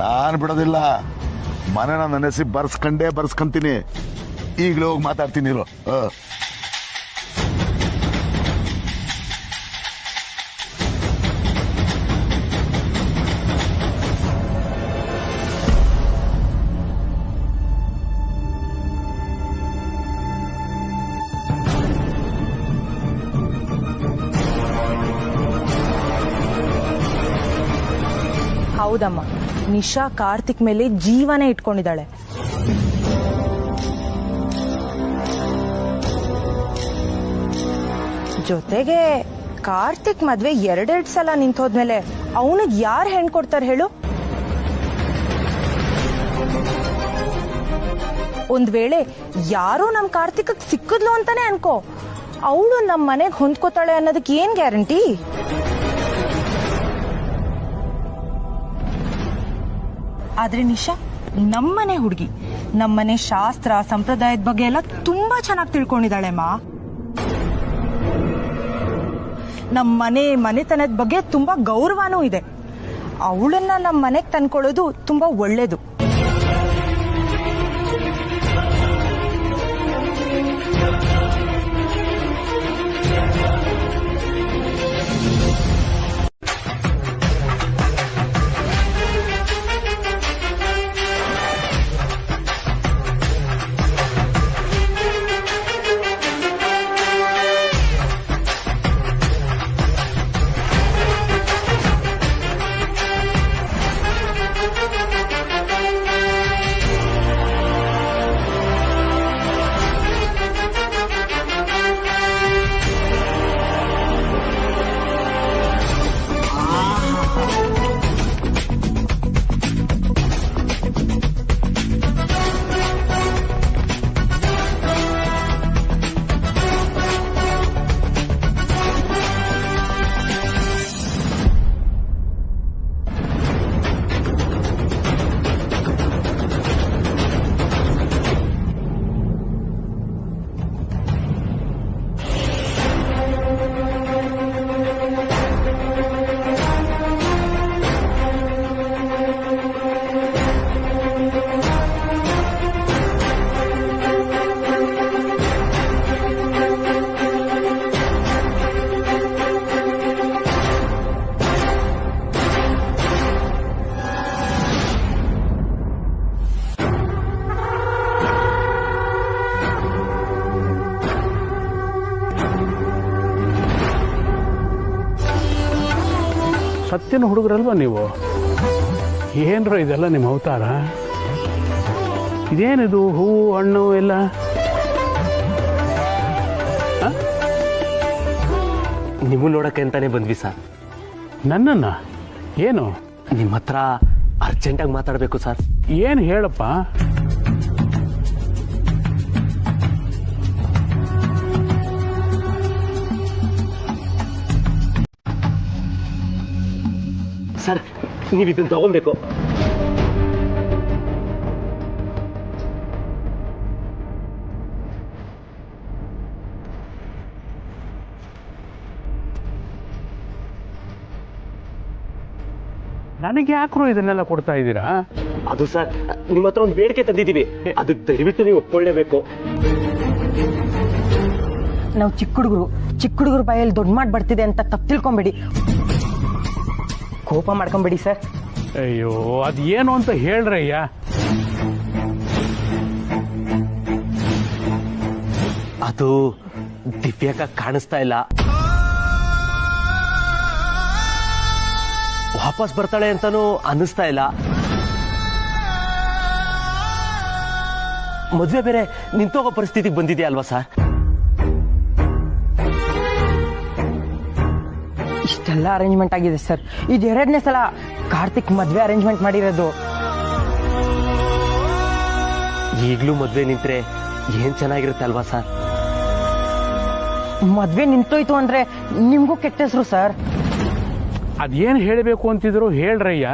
ನಾನು ಬಿಡೋದಿಲ್ಲ, ಮನೆ ನನ್ನ ಹೆಸರಿಗೆ ಬರ್ಸ್ಕೊಂತೀನಿ. ಈಗಲೇ ಹೋಗಿ ಮಾತಾಡ್ತೀನಿ ಇರೋ. ಹೌದಮ್ಮ, ನಿಶಾ ಕಾರ್ತಿಕ್ ಮೇಲೆ ಜೀವನೇ ಇಟ್ಕೊಂಡಿದ್ದಾಳೆ. ಜೊತೆಗೆ ಕಾರ್ತಿಕ್ ಮದ್ವೆ ಎರಡೆರಡು ಸಲ ನಿಂತೋದ್ಮೇಲೆ ಅವನಿಗೆ ಯಾರು ಹೆಣ್ ಕೊಡ್ತಾರೆ ಹೇಳು? ಒಂದ್ ವೇಳೆ ಯಾರೋ ನಮ್ ಕಾರ್ತಿಕ್ ಸಿಕ್ಕಿದ್ಲು ಅಂತಾನೆ ಅನ್ಕೋ, ಅವಳು ನಮ್ ಮನೆಗ್ ಹೊಂದ್ಕೋತಾಳೆ ಅನ್ನೋದಕ್ಕೆ ಏನ್ ಗ್ಯಾರಂಟಿ? ಆದ್ರೆ ನಿಶಾ ನಮ್ಮನೆ ಹುಡುಗಿ, ನಮ್ಮನೆ ಶಾಸ್ತ್ರ ಸಂಪ್ರದಾಯದ ಬಗ್ಗೆ ಎಲ್ಲ ತುಂಬಾ ಚೆನ್ನಾಗಿ ತಿಳ್ಕೊಂಡಿದ್ದಾಳೆ ಮಾ. ನಮ್ಮನೆ ಮನೆತನದ ಬಗ್ಗೆ ತುಂಬಾ ಗೌರವನೂ ಇದೆ. ಅವಳನ್ನ ನಮ್ಮ ಮನೆಗೆ ತಂದ್ಕೊಳ್ಳೋದು ತುಂಬಾ ಒಳ್ಳೇದು. ಇವತ್ತಿನ ಹುಡುಗರಲ್ವಾ ನೀವು? ಏನ್ರ ಇದೆಲ್ಲ ನಿಮ್ಮ ಅವತಾರ? ಇದೇನಿದು ಹೂವು ಹಣ್ಣು ಎಲ್ಲ? ನೀವು ನೋಡಕ್ಕೆ ಅಂತಾನೆ ಬಂದ್ವಿ ಸರ್. ನನ್ನನ್ನ? ಏನು? ನಿಮ್ಮ ಹತ್ರ ಅರ್ಜೆಂಟಾಗಿ ಮಾತಾಡಬೇಕು ಸರ್. ಏನು ಹೇಳಪ್ಪ? ಸರ್, ನೀವು ಇದನ್ನ ತಗೊಬೇಕು. ನನಗೆ ಯಾಕ್ರೋ ಇದನ್ನೆಲ್ಲ ಕೊಡ್ತಾ ಇದ್ದೀರಾ? ಅದು ಸರ್, ನಿಮ್ಮ ಹತ್ರ ಒಂದು ಬೇಡಿಕೆ ತಂದಿದ್ದೀವಿ, ಅದಕ್ಕೆ ದಯವಿಟ್ಟು ನೀವು ಒಪ್ಕೊಳ್ಳೇಬೇಕು. ನಾವು ಚಿಕ್ಕ ಹುಡುಗರು ಬಾಯಲ್ಲಿ ದೊಡ್ಡ ಮಾಡ್ ಬರ್ತಿದೆ ಅಂತ ತಪ್ಪು ತಿಳ್ಕೊಂಬೇಡಿ, ಕೋಪ ಮಾಡ್ಕೊಂಬೇಡಿ ಸರ್. ಅಯ್ಯೋ, ಅದು ಏನು ಅಂತ ಹೇಳ್ರಯ್ಯ. ಅದು ದಿವ್ಯಾಕ ಕಾಣಿಸ್ತಾ ಇಲ್ಲ, ವಾಪಸ್ ಬರ್ತಾಳೆ ಅಂತಾನೂ ಅನ್ನಿಸ್ತಾ ಇಲ್ಲ. ಮದುವೆ ಬೇರೆ ನಿಂತೋಗೋ ಪರಿಸ್ಥಿತಿಗೆ ಬಂದಿದೆ ಅಲ್ವಾ ಸರ್? ಇಷ್ಟೆಲ್ಲ ಅರೇಂಜ್ಮೆಂಟ್ ಆಗಿದೆ ಸರ್. ಇದು 2ನೇ ಸಲ ಕಾರ್ತಿಕ್ ಮದ್ವೆ ಅರೇಂಜ್ಮೆಂಟ್ ಮಾಡಿರೋದು. ಈಗಲೂ ಮದ್ವೆ ನಿಂತ್ರೆ ಏನ್ ಚೆನ್ನಾಗಿರುತ್ತೆ ಅಲ್ವಾ ಸರ್? ಮದ್ವೆ ನಿಂತೋಯ್ತು ಅಂದ್ರೆ ನಿಮ್ಗೂ ಕೆಟ್ಟ ಹೆಸರು ಸರ್. ಅದೇನು ಹೇಳಬೇಕು ಅಂತಿದ್ರು ಹೇಳ್ರಯ್ಯ.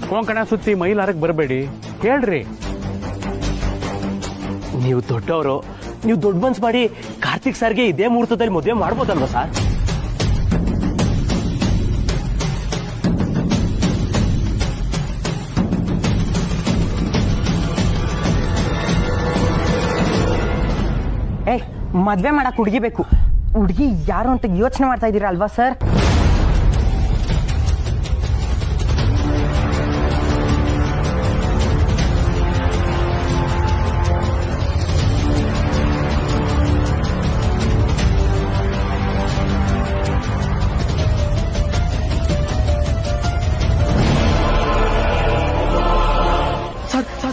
ಕೊಂಕಣ ಸುತ್ತಿ ಮೈಲಾರಕ್ಕೆ ಬರಬೇಡಿ, ಹೇಳ್ರಿ. ನೀವು ದೊಡ್ಡವರು, ನೀವು ದೊಡ್ಡ ಮನ್ಸು ಮಾಡಿ ಕಾರ್ತಿಕ್ ಸರ್ಗೆ ಇದೇ ಮುಹೂರ್ತದಲ್ಲಿ ಮದುವೆ ಮಾಡ್ಬೋದಲ್ವಾ ಸರ್? ಮದ್ವೆ ಮಾಡಕ್ ಹುಡುಗಿ ಬೇಕು. ಹುಡುಗಿ ಯಾರು ಅಂತ ಯೋಚನೆ ಮಾಡ್ತಾ ಇದ್ದೀರಾ ಅಲ್ವಾ ಸರ್?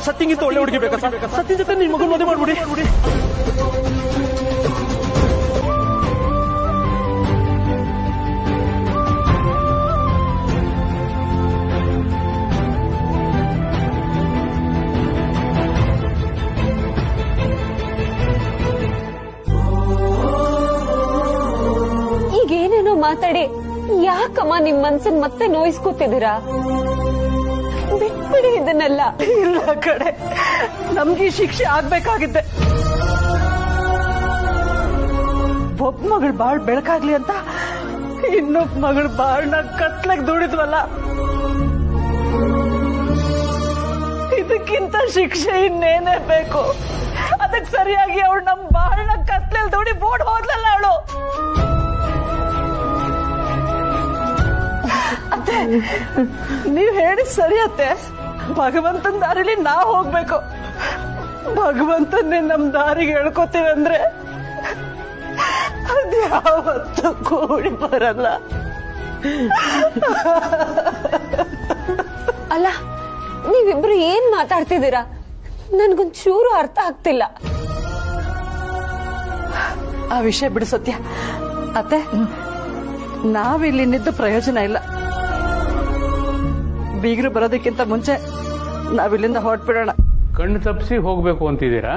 ಸತ್ತಿಂಗಿಂತ ಒಳ್ಳೆ ಹುಡುಗಿ ಬೇಕಾ ಸರ್? ಸತ್ತಿ ಜೊತೆ ನಿನ್ ಮಗನ ಮದುವೆ ಮಾಡ್ಬಿಡಿ. ಈಗೇನೇನೋ ಮಾತಾಡಿ ಯಾಕಮ್ಮ ನಿಮ್ ಮನ್ಸನ್ ಮತ್ತೆ ನೋಯಿಸ್ಕೊತಿದ್ದೀರಾ? ಬಿಟ್ಬಿಡಿ ಇದನ್ನೆಲ್ಲ. ಇಲ್ಲ ಕಡೆ, ನಮ್ಗೆ ಶಿಕ್ಷೆ ಆಗ್ಬೇಕಾಗಿದ್ದೆ. ಒಬ್ಬ ಮಗಳು ಬಾಳ್ ಬೆಳಕಾಗ್ಲಿ ಅಂತ ಇನ್ನೊಬ್ಬ ಮಗಳು ಬಾಳ್ನ ಕತ್ಲಕ್ ದುಡಿದ್ವಲ್ಲ, ಇದಕ್ಕಿಂತ ಶಿಕ್ಷೆ ಇನ್ನೇನೇ ಬೇಕು? ಅದಕ್ಕೆ ಸರಿಯಾಗಿ ಅವಳು ನಮ್ ಬಾಳ್ನ ಕತ್ಲಲ್ಲಿ ದುಡಿ ಬೋಡ್ ಹೋದ್ಲಲ್ಲ ಅವಳು. ಅತ್ತೆ, ನೀವ್ ಹೇಳಿ ಸರಿ ಅತ್ತೆ. ಭಗವಂತನ ದಾರಿಲಿ ನಾವ್ ಹೋಗ್ಬೇಕು. ಭಗವಂತನ್ನೇ ನಮ್ ದಾರಿಗೆ ಹೇಳ್ಕೊತೀವಿ ಅಂದ್ರೆ ಅದ್ಯಾವತ್ತೂ ಕೂಡಿ ಬರಲ್ಲ. ಅಲ್ಲ, ನೀವಿಬ್ರು ಏನ್ ಮಾತಾಡ್ತಿದ್ದೀರಾ? ನನ್ಗೊಂಚೂರು ಅರ್ಥ ಆಗ್ತಿಲ್ಲ. ಆ ವಿಷಯ ಬಿಡು ಸತ್ಯ. ಅತ್ತೆ, ನಾವಿಲ್ಲಿ ನಿದ್ದು ಪ್ರಯೋಜನ ಇಲ್ಲ. ಬೀಗರು ಬರೋದಕ್ಕಿಂತ ಮುಂಚೆ ನಾವಿಲ್ಲಿಂದ ಹೊರಟ್ಬಿಡೋಣ. ಕಣ್ಣು ತಪ್ಪಿಸಿ ಹೋಗ್ಬೇಕು ಅಂತಿದ್ದೀರಾ?